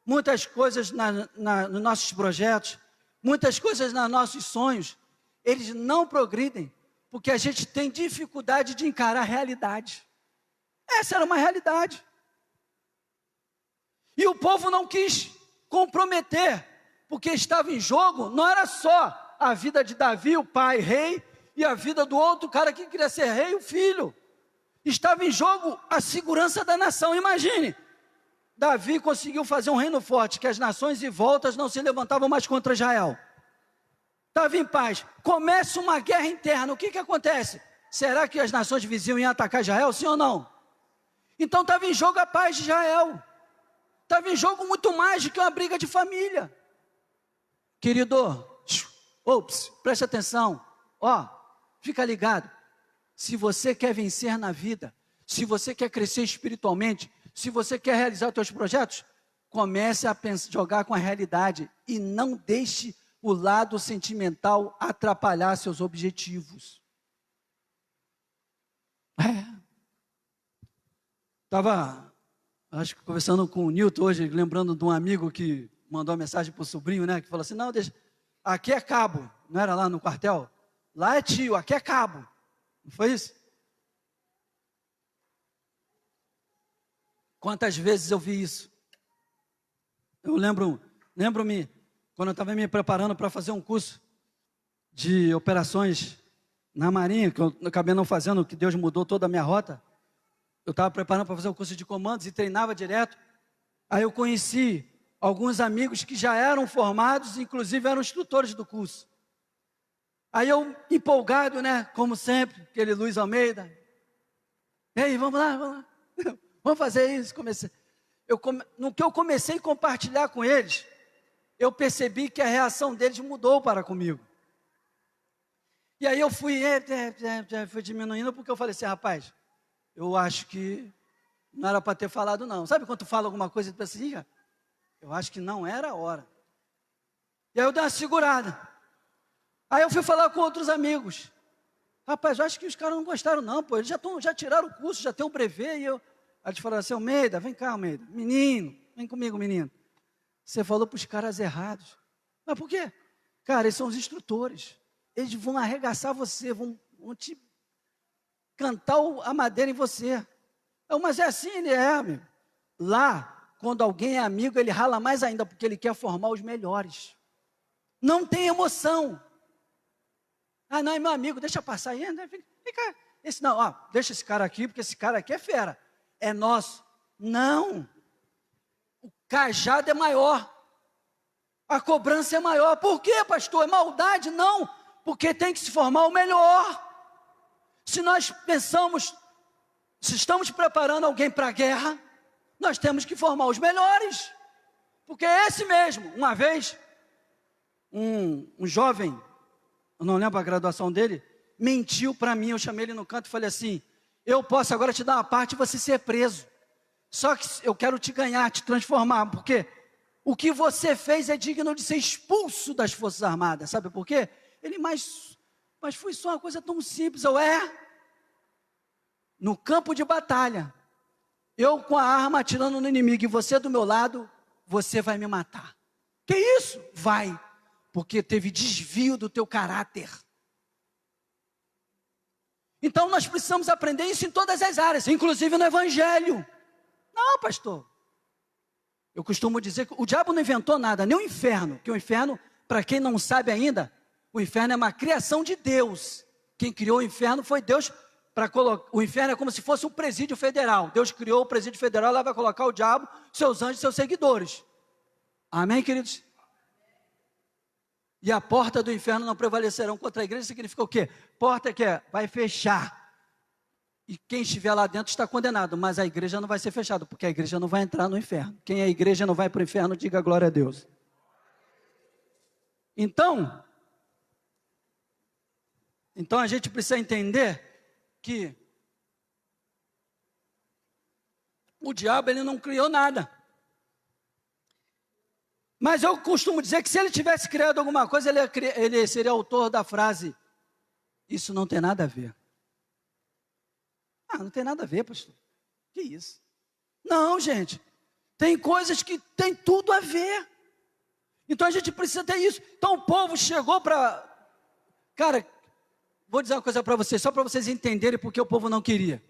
muitas coisas nos nossos projetos, muitas coisas nos nossos sonhos, eles não progridem, porque a gente tem dificuldade de encarar a realidade. Essa era uma realidade. E o povo não quis comprometer, porque estava em jogo, não era só a vida de Davi, o pai, rei, e a vida do outro cara que queria ser rei, o filho. Estava em jogo a segurança da nação. Imagine, Davi conseguiu fazer um reino forte, que as nações em voltas não se levantavam mais contra Israel. Estava em paz. Começa uma guerra interna, o que acontece? Será que as nações vizinhas iam atacar Israel, sim ou não? Então estava em jogo a paz de Israel. Estava em jogo muito mais do que uma briga de família. Querido, Ops, preste atenção. Ó, fica ligado. Se você quer vencer na vida, se você quer crescer espiritualmente, se você quer realizar os seus projetos, comece a jogar com a realidade e não deixe o lado sentimental atrapalhar seus objetivos. Estava, acho que conversando com o Nilton hoje, lembrando de um amigo que mandou uma mensagem para o sobrinho, né? Que falou assim, não, deixa, aqui é cabo, não era lá no quartel? Lá é tio, aqui é cabo. Não foi isso? Quantas vezes eu vi isso? Eu lembro-me, quando eu estava me preparando para fazer um curso de operações na Marinha, que eu acabei não fazendo, que Deus mudou toda a minha rota. Eu estava preparando para fazer um curso de comandos e treinava direto. Aí eu conheci alguns amigos que já eram formados, inclusive eram instrutores do curso. Aí eu, empolgado, né, como sempre, aquele Luiz Almeida. E aí, vamos lá. Vamos fazer isso. No que eu comecei a compartilhar com eles, eu percebi que a reação deles mudou para comigo. E aí eu fui diminuindo, porque eu falei assim, rapaz, eu acho que não era para ter falado não. Sabe quando tu fala alguma coisa e tu pensa assim, eu acho que não era a hora. E aí eu dei uma segurada. Aí eu fui falar com outros amigos. Rapaz, eu acho que os caras não gostaram não, pô. Eles já tiraram o curso, já tem um brevet. Aí eles falaram assim, Almeida, vem cá, Almeida. Menino, vem comigo, menino. Você falou para os caras errados. Mas por quê? Cara, eles são os instrutores. Eles vão arregaçar você, vão te cantar a madeira em você. Mas é assim, ele é, amigo. Lá, quando alguém é amigo, ele rala mais ainda, porque ele quer formar os melhores. Não tem emoção. Ah, não, é meu amigo, deixa passar aí. Fica. Esse não, ó, deixa esse cara aqui, porque esse cara aqui é fera. É nosso. Não. O cajado é maior. A cobrança é maior. Por quê, pastor? É maldade? Não. Porque tem que se formar o melhor. Se nós pensamos, se estamos preparando alguém para a guerra, nós temos que formar os melhores. Porque é esse mesmo. Uma vez, um jovem, eu não lembro a graduação dele, mentiu para mim. Eu chamei ele no canto e falei assim, eu posso agora te dar uma parte e você ser preso. Só que eu quero te ganhar, te transformar, porque o que você fez é digno de ser expulso das Forças Armadas. Sabe por quê? Ele, mas foi só uma coisa tão simples. No campo de batalha, eu com a arma atirando no inimigo e você do meu lado, você vai me matar. Que isso? Vai, porque teve desvio do teu caráter. Então nós precisamos aprender isso em todas as áreas, inclusive no Evangelho. Não, pastor. Eu costumo dizer que o diabo não inventou nada, nem o inferno. Que o inferno, para quem não sabe ainda, o inferno é uma criação de Deus. Quem criou o inferno foi Deus. O inferno é como se fosse um presídio federal. Deus criou o presídio federal, lá vai colocar o diabo, seus anjos, seus seguidores. Amém, queridos? E a porta do inferno não prevalecerão contra a igreja. Significa o quê? Porta que vai fechar. E quem estiver lá dentro está condenado. Mas a igreja não vai ser fechada, porque a igreja não vai entrar no inferno. Quem é igreja não vai para o inferno, diga glória a Deus. Então a gente precisa entender que o diabo ele não criou nada. Mas eu costumo dizer que se ele tivesse criado alguma coisa, ele seria autor da frase, isso não tem nada a ver. Não tem nada a ver, pastor. Que isso? Não, gente. Tem coisas que tem tudo a ver. Então a gente precisa ter isso. Então o povo chegou para... Cara, vou dizer uma coisa para vocês, só para vocês entenderem porque o povo não queria.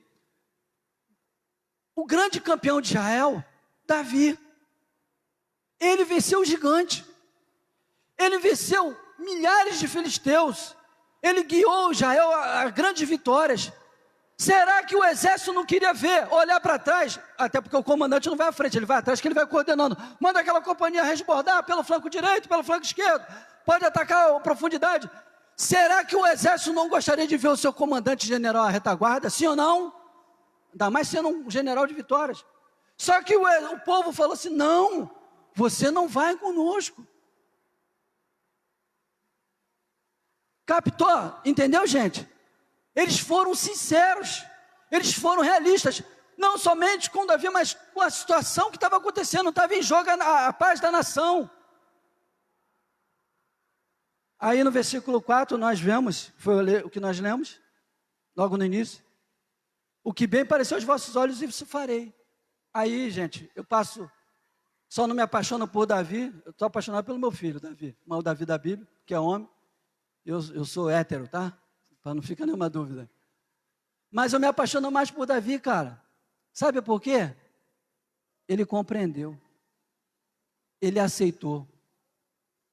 O grande campeão de Israel, Davi, ele venceu o gigante. Ele venceu milhares de filisteus. Ele guiou Israel a grandes vitórias. Será que o exército não queria ver, olhar para trás? Até porque o comandante não vai à frente, ele vai atrás, que ele vai coordenando. Manda aquela companhia resbordar pelo flanco direito, pelo flanco esquerdo. Pode atacar a profundidade. Será que o exército não gostaria de ver o seu comandante general à retaguarda? Sim ou não? Ainda mais sendo um general de vitórias. Só que o povo falou assim, não, você não vai conosco. Captou? Entendeu, gente? Eles foram sinceros, eles foram realistas, não somente com Davi, mas com a situação que estava acontecendo, estava em jogo a paz da nação. Aí no versículo 4 nós vemos, foi o que nós lemos, logo no início, o que bem pareceu aos vossos olhos, isso farei. Aí, gente, eu passo, só não me apaixono por Davi, eu estou apaixonado pelo meu filho, Davi, mas o Davi da Bíblia, que é homem, eu sou hétero, tá? Para não ficar nenhuma dúvida. Mas eu me apaixono mais por Davi, cara. Sabe por quê? Ele compreendeu, ele aceitou.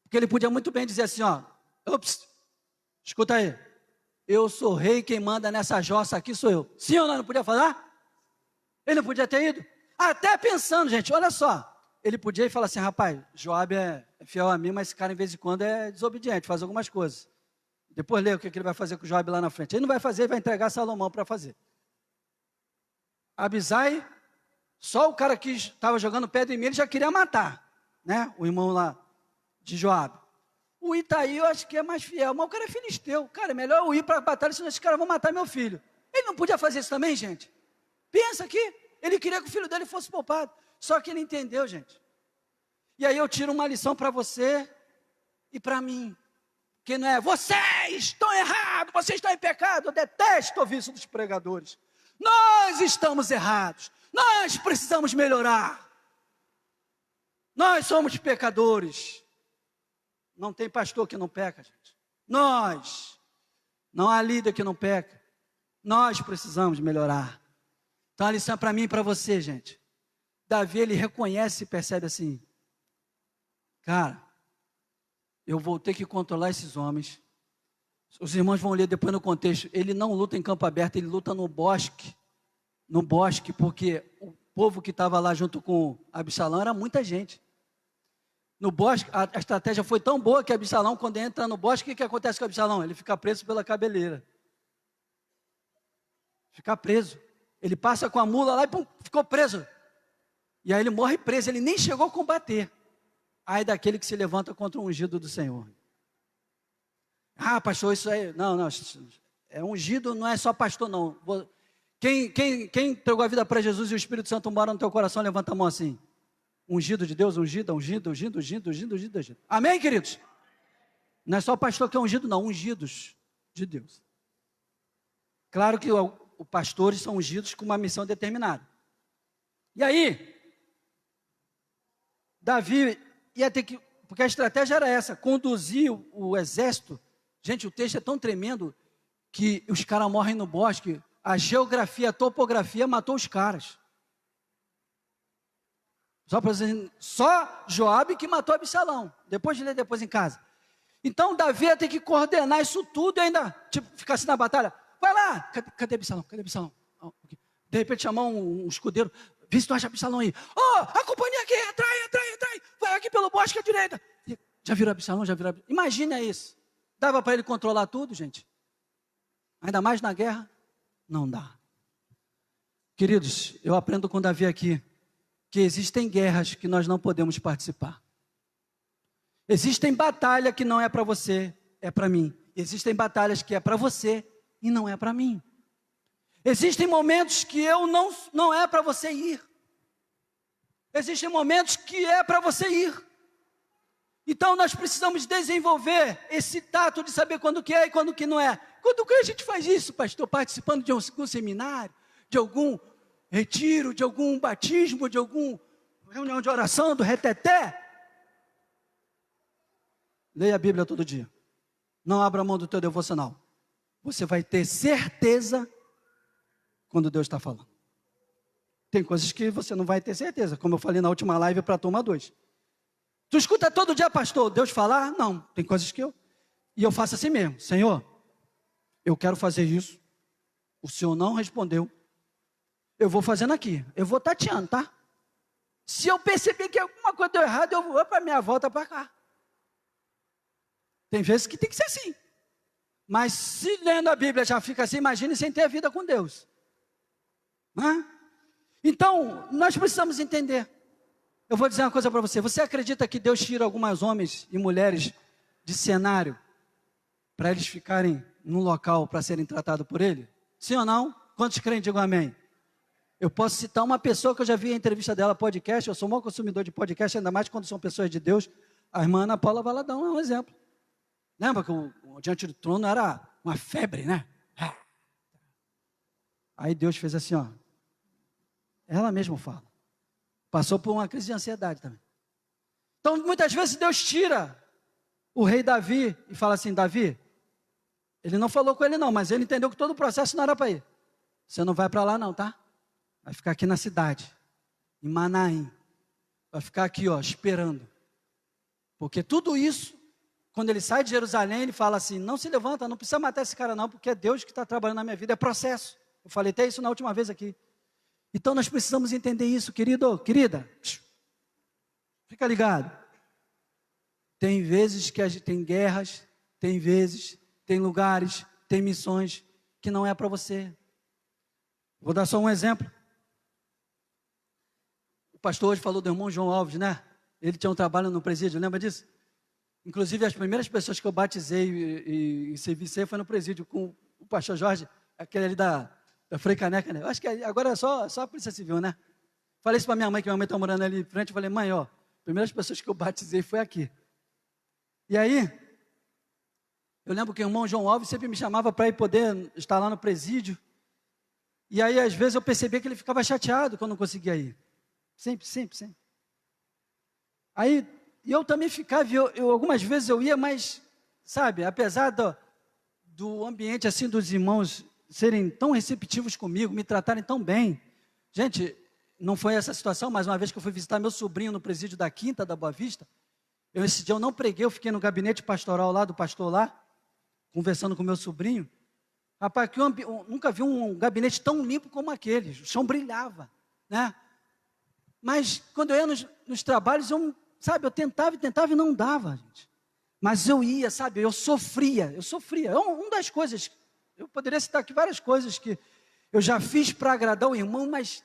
Porque ele podia muito bem dizer assim, ó, ops, escuta aí, eu sou rei, quem manda nessa jossa aqui sou eu. Sim ou não, não podia falar? Ele não podia ter ido? Até pensando, gente, olha só, ele podia ir falar assim, rapaz, Joabe é fiel a mim, mas esse cara em vez em quando é desobediente, faz algumas coisas. Depois lê o que ele vai fazer com Joabe lá na frente. Ele não vai fazer, ele vai entregar Salomão para fazer. Abisai, só o cara que estava jogando pedra em mim, ele já queria matar, né? O irmão lá de Joabe. O Itaí eu acho que é mais fiel, mas o cara é filisteu. Cara, é melhor eu ir para a batalha, senão esses caras vão matar meu filho. Ele não podia fazer isso também, gente? Pensa aqui, ele queria que o filho dele fosse poupado. Só que ele entendeu, gente. E aí eu tiro uma lição para você e para mim. Que não é, vocês estão errados, vocês estão em pecado. Eu detesto ouvir isso dos pregadores. Nós estamos errados, nós precisamos melhorar. Nós somos pecadores. Não tem pastor que não peca, gente. Nós, não há líder que não peca. Nós precisamos melhorar. Então a lição é para mim e para você, gente. Davi, ele reconhece e percebe assim, cara, eu vou ter que controlar esses homens. Os irmãos vão ler depois no contexto. Ele não luta em campo aberto, ele luta no bosque. No bosque, porque o povo que estava lá junto com Absalão era muita gente. No bosque, a estratégia foi tão boa que Absalão, quando entra no bosque, o que acontece com Absalão? Ele fica preso pela cabeleira. Fica preso. Ele passa com a mula lá e pum, ficou preso. E aí ele morre preso, ele nem chegou a combater. Ai daquele que se levanta contra o ungido do Senhor. Ah, pastor, isso aí, não, é ungido, não é só pastor, não. Quem entregou a vida para Jesus e o Espírito Santo mora no teu coração, levanta a mão assim. Ungido de Deus, ungido. Amém, queridos? Não é só pastor que é ungido, não, ungidos de Deus. Claro que os pastores são ungidos com uma missão determinada. E aí, Davi ia ter que, porque a estratégia era essa, conduzir o exército. Gente, o texto é tão tremendo que os caras morrem no bosque, a geografia, a topografia matou os caras. Só Joabe que matou Absalão. Depois de ler depois em casa. Então Davi ia ter que coordenar isso tudo e ainda, ficar assim na batalha. Vai lá, cadê Absalão? Cadê Absalão? De repente chamar um escudeiro, vê se tu acha Absalão aí. Oh, a companhia aqui, atrai. Vai aqui pelo bosque à direita. Já virou Absalão, Imagina isso. Dava para ele controlar tudo, gente? Ainda mais na guerra? Não dá. Queridos, eu aprendo com Davi aqui, que existem guerras que nós não podemos participar. Existem batalhas que não é para você, é para mim. Existem batalhas que é para você e não é para mim. Existem momentos que não é para você ir. Existem momentos que é para você ir. Então nós precisamos desenvolver esse tato de saber quando que é e quando que não é. Quando que a gente faz isso, pastor? Participando de um seminário, de algum retiro, de algum batismo, de alguma reunião de oração, do reteté. Leia a Bíblia todo dia. Não abra mão do teu devocional. Você vai ter certeza quando Deus está falando. Tem coisas que você não vai ter certeza, como eu falei na última live para a turma 2. Tu escuta todo dia, pastor, Deus falar? Não, tem coisas que e eu faço assim mesmo. Senhor, eu quero fazer isso. O Senhor não respondeu. Eu vou fazendo aqui. Eu vou tateando, tá? Se eu perceber que alguma coisa deu errado, eu vou para minha volta para cá. Tem vezes que tem que ser assim. Mas se lendo a Bíblia já fica assim, imagine sem ter a vida com Deus. Então, nós precisamos entender. Eu vou dizer uma coisa para você. Você acredita que Deus tira alguns homens e mulheres de cenário para eles ficarem num local para serem tratados por ele? Sim ou não? Quantos creem, digam amém. Eu posso citar uma pessoa que eu já vi a entrevista dela, podcast, eu sou o maior consumidor de podcast, ainda mais quando são pessoas de Deus. A irmã Ana Paula Valadão é um exemplo. Lembra que o Diante do Trono era uma febre, né? Aí Deus fez assim, ó. Ela mesma fala. Passou por uma crise de ansiedade também. Então, muitas vezes Deus tira o rei Davi e fala assim, Davi, ele não falou com ele não, mas ele entendeu que todo o processo não era para ir. Você não vai para lá não, tá? Vai ficar aqui na cidade, em Manaim. Vai ficar aqui, ó, esperando. Porque tudo isso, quando ele sai de Jerusalém, ele fala assim, não se levanta, não precisa matar esse cara não, porque é Deus que está trabalhando na minha vida, é processo. Eu falei até isso na última vez aqui. Então nós precisamos entender isso, querido, querida. Fica ligado. Tem vezes que a gente tem guerras, tem vezes, tem lugares, tem missões que não é para você. Vou dar só um exemplo. O pastor hoje falou do irmão João Alves, né? Ele tinha um trabalho no presídio, lembra disso? Inclusive as primeiras pessoas que eu batizei e servicei foi no presídio com o pastor Jorge, aquele ali da Frei Caneca, né? Eu acho que agora é só a Polícia Civil, né? Falei isso para minha mãe, que minha mãe está morando ali em frente, eu falei, mãe, ó, primeiras pessoas que eu batizei foi aqui. E aí, eu lembro que o irmão João Alves sempre me chamava para ir poder estar lá no presídio. E aí, às vezes, eu percebia que ele ficava chateado quando não conseguia ir. Sempre. Aí, eu também ficava, algumas vezes eu ia, mas, sabe, apesar do ambiente, assim, dos irmãos serem tão receptivos comigo, me tratarem tão bem. Gente, não foi essa situação, mas uma vez que eu fui visitar meu sobrinho no presídio da Quinta da Boa Vista, esse dia eu não preguei, eu fiquei no gabinete pastoral lá, do pastor lá, conversando com meu sobrinho. Rapaz, nunca vi um gabinete tão limpo como aquele, o chão brilhava, né? Mas quando eu ia nos trabalhos, eu tentava e não dava, gente. Mas eu ia, sabe, eu sofria. Uma das coisas, eu poderia citar aqui várias coisas que eu já fiz para agradar o irmão, mas,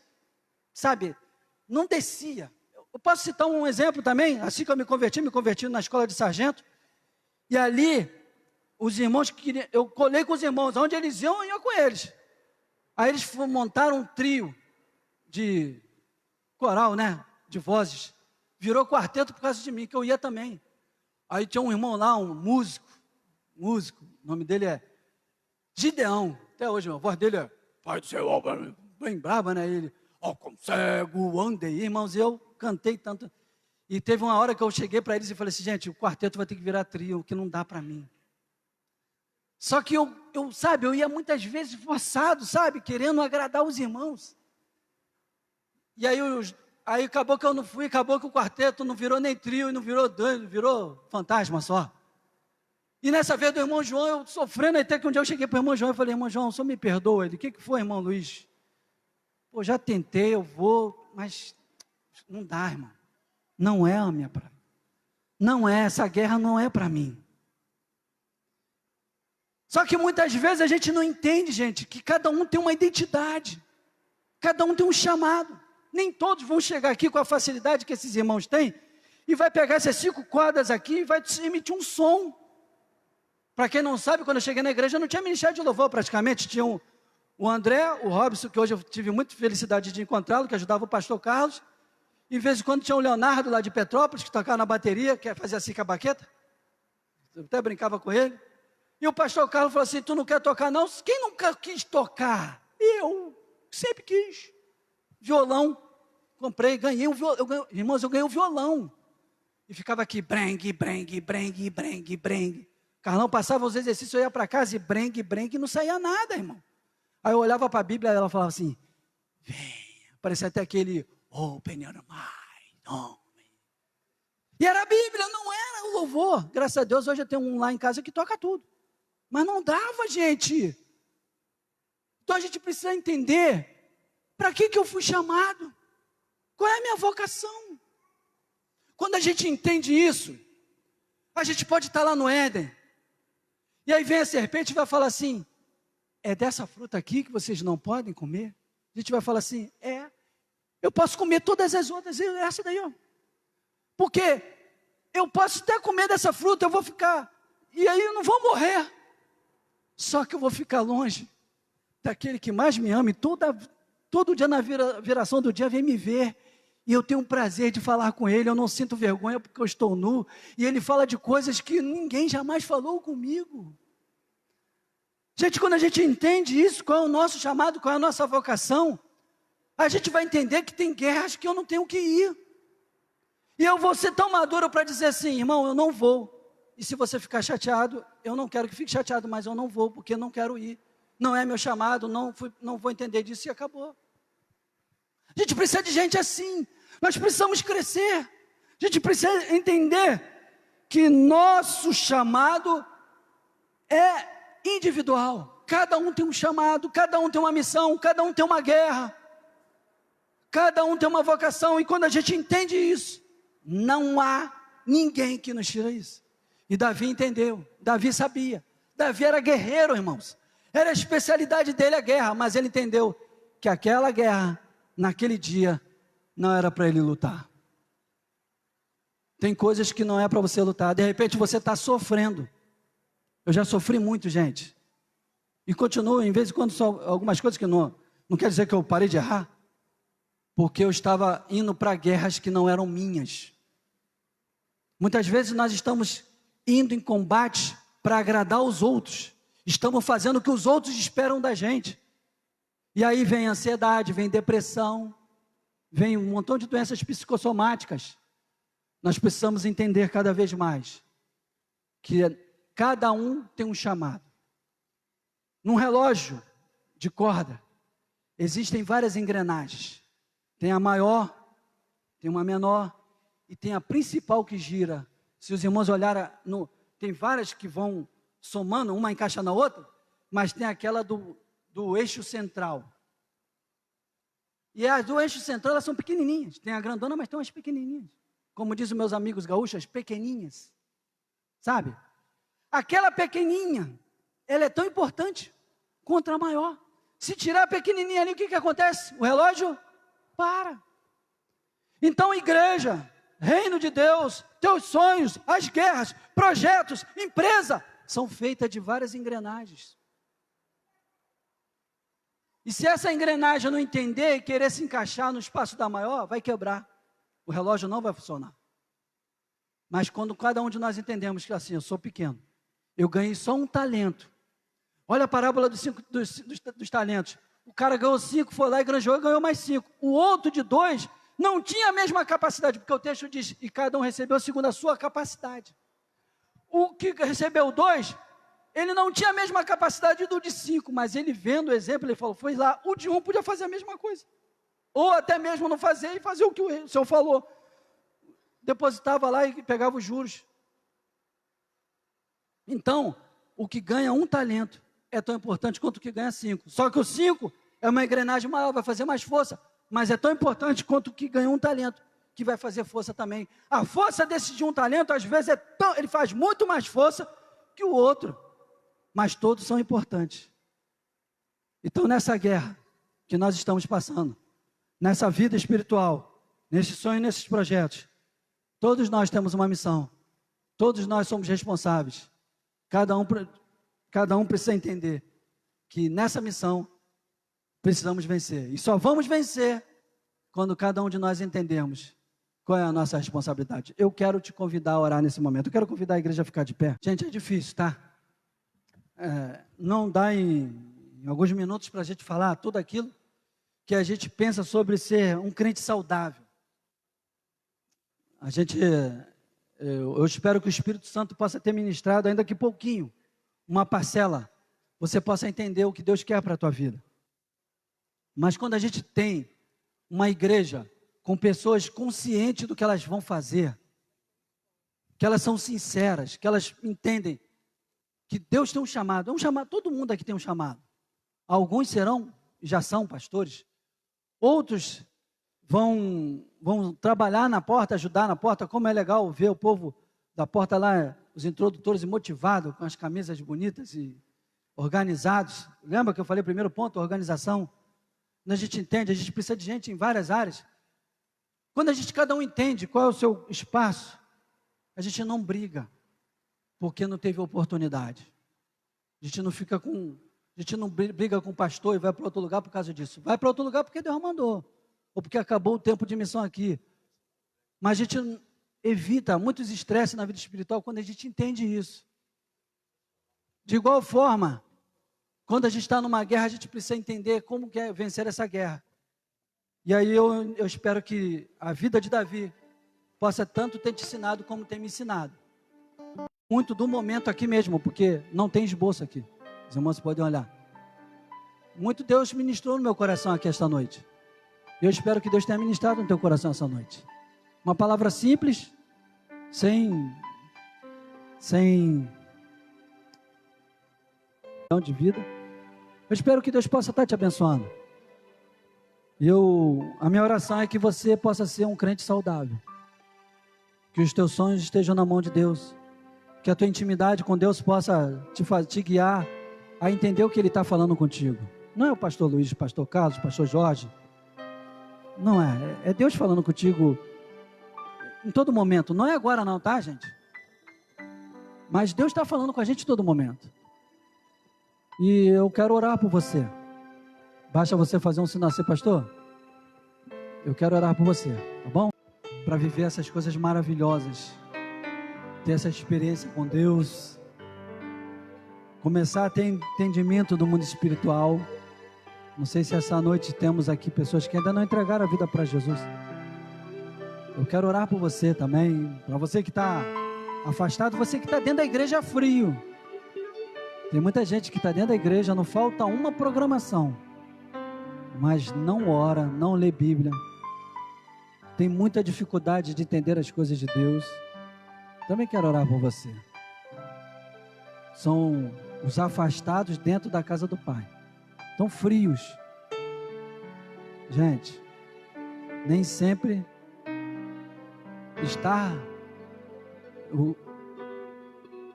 sabe, não descia. Eu posso citar um exemplo também, assim que eu me converti na escola de sargento, e ali, os irmãos eu colei com os irmãos, onde eles iam, eu ia com eles. Aí eles montaram um trio de coral, né, de vozes, virou quarteto por causa de mim, que eu ia também. Aí tinha um irmão lá, um músico, o nome dele é Gideão, até hoje, a voz dele é, Pai do Senhor, bem brava, né, ele, como cego, andei, irmãos, eu cantei tanto, e teve uma hora que eu cheguei para eles e falei assim, gente, o quarteto vai ter que virar trio, que não dá para mim. Só que eu ia muitas vezes forçado, sabe, querendo agradar os irmãos. E aí acabou que eu não fui, acabou que o quarteto não virou nem trio, não virou doido, virou fantasma só. E nessa vez do irmão João, eu sofrendo, até que um dia eu cheguei para o irmão João e falei, irmão João, o senhor me perdoa? Ele, o que foi, irmão Luiz? Pô, já tentei, eu vou, mas não dá, irmão. Não é a minha praia. Não é, essa guerra não é para mim. Só que muitas vezes a gente não entende, gente, que cada um tem uma identidade. Cada um tem um chamado. Nem todos vão chegar aqui com a facilidade que esses irmãos têm e vai pegar essas 5 cordas aqui e vai emitir um som. Para quem não sabe, quando eu cheguei na igreja, eu não tinha ministério de louvor praticamente. Tinha o André, o Robson, que hoje eu tive muita felicidade de encontrá-lo, que ajudava o pastor Carlos. E de vez em quando tinha o Leonardo lá de Petrópolis, que tocava na bateria, que fazia assim com a baqueta. Eu até brincava com ele. E o pastor Carlos falou assim, tu não quer tocar não? Quem nunca quis tocar? Eu sempre quis. Violão, comprei, ganhei um violão. Irmãos, eu ganhei um violão. E ficava aqui, brengue. Carlão passava os exercícios, eu ia para casa e brengue, e não saía nada, irmão. Aí eu olhava para a Bíblia e ela falava assim, venha. Parecia até aquele, open your mind. E era a Bíblia, não era o louvor. Graças a Deus, hoje eu tenho um lá em casa que toca tudo. Mas não dava, gente. Então a gente precisa entender para que eu fui chamado. Qual é a minha vocação? Quando a gente entende isso, a gente pode estar lá no Éden. E aí vem a serpente e vai falar assim, é dessa fruta aqui que vocês não podem comer? A gente vai falar assim, eu posso comer todas as outras, essa daí, ó. Porque eu posso até comer dessa fruta, eu vou ficar, e aí eu não vou morrer. Só que eu vou ficar longe daquele que mais me ama e todo dia na viração do dia vem me ver. E eu tenho um prazer de falar com ele, eu não sinto vergonha porque eu estou nu. E ele fala de coisas que ninguém jamais falou comigo. Gente, quando a gente entende isso, qual é o nosso chamado, qual é a nossa vocação, a gente vai entender que tem guerras que eu não tenho que ir. E eu vou ser tão maduro para dizer assim, irmão, eu não vou. E se você ficar chateado, eu não quero que fique chateado, mas eu não vou, porque eu não quero ir. Não é meu chamado, não vou entender disso e acabou. A gente precisa de gente assim. Nós precisamos crescer. A gente precisa entender que nosso chamado é individual. Cada um tem um chamado, cada um tem uma missão, cada um tem uma guerra. Cada um tem uma vocação. E quando a gente entende isso, não há ninguém que nos tira isso. E Davi entendeu, Davi sabia. Davi era guerreiro, irmãos. Era a especialidade dele a guerra, mas ele entendeu que aquela guerra, naquele dia, não era para ele lutar. Tem coisas que não é para você lutar. De repente você está sofrendo. Eu já sofri muito, gente. E continuo, em vez em quando, só algumas coisas que não quer dizer que eu parei de errar. Porque eu estava indo para guerras que não eram minhas. Muitas vezes nós estamos indo em combate para agradar os outros. Estamos fazendo o que os outros esperam da gente. E aí vem ansiedade, vem depressão, vem um montão de doenças psicossomáticas. Nós precisamos entender cada vez mais que cada um tem um chamado. Num relógio de corda, existem várias engrenagens. Tem a maior, tem uma menor e tem a principal que gira. Se os irmãos olharem, tem várias que vão somando, uma encaixa na outra, mas tem aquela do eixo central. E as do eixo central, elas são pequenininhas. Tem a grandona, mas tem umas pequenininhas. Como dizem meus amigos gaúchos, as pequeninhas. Sabe? Aquela pequenininha, ela é tão importante contra a maior. Se tirar a pequenininha ali, o que acontece? O relógio para. Então, igreja, reino de Deus, teus sonhos, as guerras, projetos, empresa, são feitas de várias engrenagens. E se essa engrenagem não entender e querer se encaixar no espaço da maior, vai quebrar. O relógio não vai funcionar. Mas quando cada um de nós entendemos que assim, eu sou pequeno, eu ganhei só um talento. Olha a parábola dos talentos. O cara ganhou 5, foi lá e granjeou e ganhou mais 5. O outro de 2 não tinha a mesma capacidade, porque o texto diz, e cada um recebeu segundo a sua capacidade. O que recebeu 2, ele não tinha a mesma capacidade do de 5, mas ele vendo o exemplo, ele falou, foi lá, o de 1 podia fazer a mesma coisa. Ou até mesmo não fazer e fazer o que o senhor falou. Depositava lá e pegava os juros. Então, o que ganha um talento é tão importante quanto o que ganha 5. Só que o 5 é uma engrenagem maior, vai fazer mais força. Mas é tão importante quanto o que ganha um talento, que vai fazer força também. A força desse de um talento, às vezes, ele faz muito mais força que o outro. Mas todos são importantes. Então, nessa guerra que nós estamos passando, nessa vida espiritual, nesse sonho, nesses projetos, todos nós temos uma missão. Todos nós somos responsáveis. Cada um precisa entender que nessa missão precisamos vencer. E só vamos vencer quando cada um de nós entendemos qual é a nossa responsabilidade. Eu quero te convidar a orar nesse momento. Eu quero convidar a igreja a ficar de pé. Gente, é difícil, tá? Não dá em alguns minutos para a gente falar tudo aquilo que a gente pensa sobre ser um crente saudável. Eu espero que o Espírito Santo possa ter ministrado, ainda que pouquinho, uma parcela, você possa entender o que Deus quer para a tua vida. Mas quando a gente tem uma igreja com pessoas conscientes do que elas vão fazer, que elas são sinceras, que elas entendem que Deus tem um chamado, todo mundo aqui tem um chamado. Alguns já são pastores, outros vão trabalhar na porta, ajudar na porta, como é legal ver o povo da porta lá, os introdutores motivados, com as camisas bonitas e organizados. Lembra que eu falei o primeiro ponto, organização? Quando a gente entende, a gente precisa de gente em várias áreas. Quando cada um entende qual é o seu espaço, a gente não briga, porque não teve oportunidade. A gente não fica com, a gente não briga com o pastor e vai para outro lugar por causa disso. Vai para outro lugar porque Deus mandou, ou porque acabou o tempo de missão aqui. Mas a gente evita muitos estresses na vida espiritual quando a gente entende isso. De igual forma, quando a gente está numa guerra, a gente precisa entender como que é vencer essa guerra. E aí eu espero que a vida de Davi possa tanto ter te ensinado como ter me ensinado. Muito do momento aqui mesmo, porque não tem esboço aqui. Os irmãos podem olhar. Muito Deus ministrou no meu coração aqui esta noite. Eu espero que Deus tenha ministrado no teu coração essa noite. Uma palavra simples, sem de vida. Eu espero que Deus possa estar te abençoando. A minha oração é que você possa ser um crente saudável. Que os teus sonhos estejam na mão de Deus. Que a tua intimidade com Deus possa te guiar a entender o que Ele está falando contigo. Não é o pastor Luiz, o pastor Carlos, o pastor Jorge. Não é. É Deus falando contigo em todo momento. Não é agora não, tá, gente? Mas Deus está falando com a gente em todo momento. E eu quero orar por você. Basta você fazer um sinal assim, pastor. Eu quero orar por você, tá bom? Para viver essas coisas maravilhosas. Ter essa experiência com Deus. Começar a ter entendimento do mundo espiritual. Não sei se essa noite temos aqui pessoas que ainda não entregaram a vida para Jesus. Eu quero orar por você também. Para você que está afastado, você que está dentro da igreja frio. Tem muita gente que está dentro da igreja, não falta uma programação. Mas não ora, não lê Bíblia. Tem muita dificuldade de entender as coisas de Deus. Também quero orar por você. São os afastados dentro da casa do Pai. Estão frios. Gente, nem sempre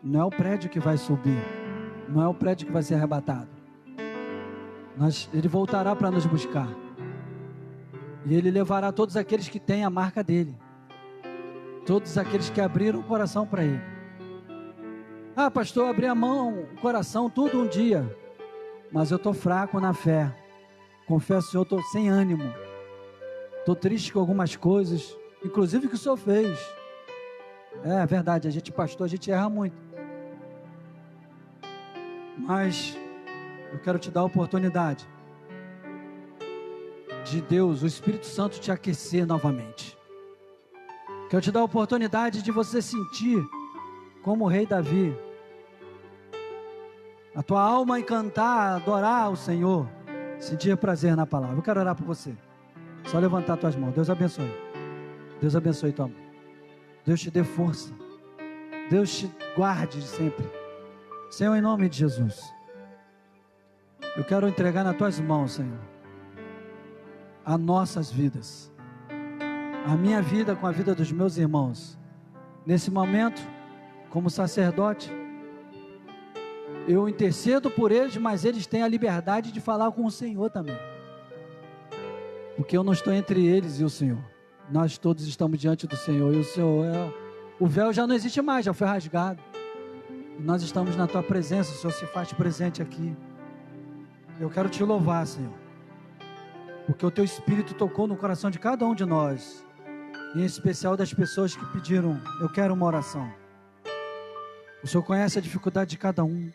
não é o prédio que vai subir. Não é o prédio que vai ser arrebatado. Ele voltará para nos buscar. E Ele levará todos aqueles que têm a marca dEle. Todos aqueles que abriram o coração para Ele. Ah, pastor, eu abri a mão, o coração, tudo um dia. Mas eu estou fraco na fé. Confesso, Senhor, estou sem ânimo. Estou triste com algumas coisas. Inclusive o que o Senhor fez. É verdade, a gente pastor, a gente erra muito. Mas eu quero te dar a oportunidade de Deus, o Espírito Santo, te aquecer novamente. Quero te dar a oportunidade de você sentir como o rei Davi, a tua alma encantar, adorar o Senhor, sentir prazer na palavra. Eu quero orar por você. Só levantar tuas mãos. Deus abençoe. Deus abençoe tua mão. Deus te dê força. Deus te guarde sempre. Senhor, em nome de Jesus, eu quero entregar nas tuas mãos, Senhor, as nossas vidas, a minha vida com a vida dos meus irmãos. Nesse momento, como sacerdote, eu intercedo por eles, mas eles têm a liberdade de falar com o Senhor também, porque eu não estou entre eles e o Senhor. Nós todos estamos diante do Senhor, e o Senhor o véu já não existe mais, já foi rasgado. E nós estamos na tua presença, o Senhor se faz presente aqui. Eu quero te louvar, Senhor, porque o teu Espírito tocou no coração de cada um de nós, e em especial das pessoas que pediram, eu quero uma oração. O Senhor conhece a dificuldade de cada um.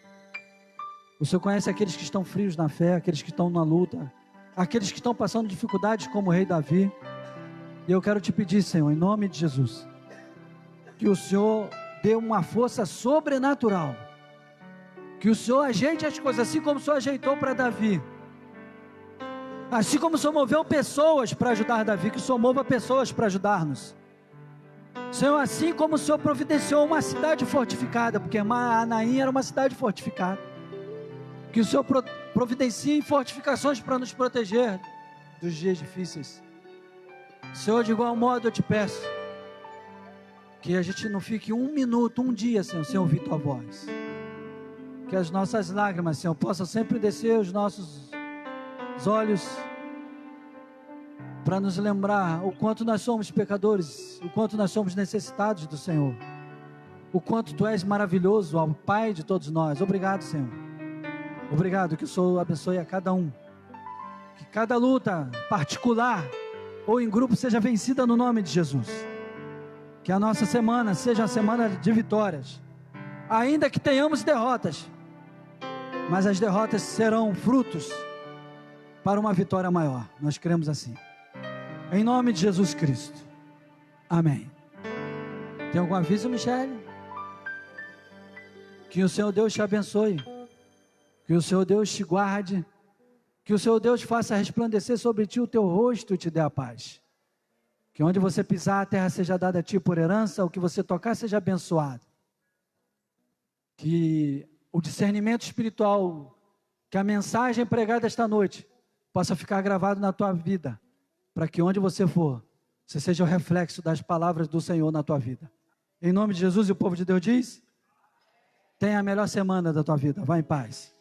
O Senhor conhece aqueles que estão frios na fé, aqueles que estão na luta, aqueles que estão passando dificuldades como o rei Davi. E eu quero te pedir, Senhor, em nome de Jesus, que o Senhor dê uma força sobrenatural, que o Senhor ajeite as coisas, assim como o Senhor ajeitou para Davi, assim como o Senhor moveu pessoas para ajudar Davi, que o Senhor mova pessoas para ajudar-nos, Senhor, assim como o Senhor providenciou uma cidade fortificada, porque Anaim era uma cidade fortificada, que o Senhor providencie fortificações para nos proteger dos dias difíceis. Senhor, de igual modo eu te peço que a gente não fique um minuto, um dia, Senhor, sem ouvir tua voz. Que as nossas lágrimas, Senhor, possam sempre descer os nossos olhos, para nos lembrar o quanto nós somos pecadores, o quanto nós somos necessitados do Senhor, o quanto tu és maravilhoso, ó Pai de todos nós. Obrigado, Senhor. Obrigado, que o Senhor abençoe a cada um. Que cada luta particular ou em grupo seja vencida no nome de Jesus. Que a nossa semana seja uma semana de vitórias. Ainda que tenhamos derrotas, mas as derrotas serão frutos para uma vitória maior. Nós cremos assim. Em nome de Jesus Cristo. Amém. Tem algum aviso, Michele? Que o Senhor Deus te abençoe. Que o Senhor Deus te guarde. Que o Senhor Deus faça resplandecer sobre ti o teu rosto e te dê a paz. Que onde você pisar, a terra seja dada a ti por herança, o que você tocar seja abençoado. Que o discernimento espiritual, que a mensagem pregada esta noite, possa ficar gravado na tua vida, para que onde você for, você seja o reflexo das palavras do Senhor na tua vida. Em nome de Jesus, e o povo de Deus diz: tenha a melhor semana da tua vida, vá em paz.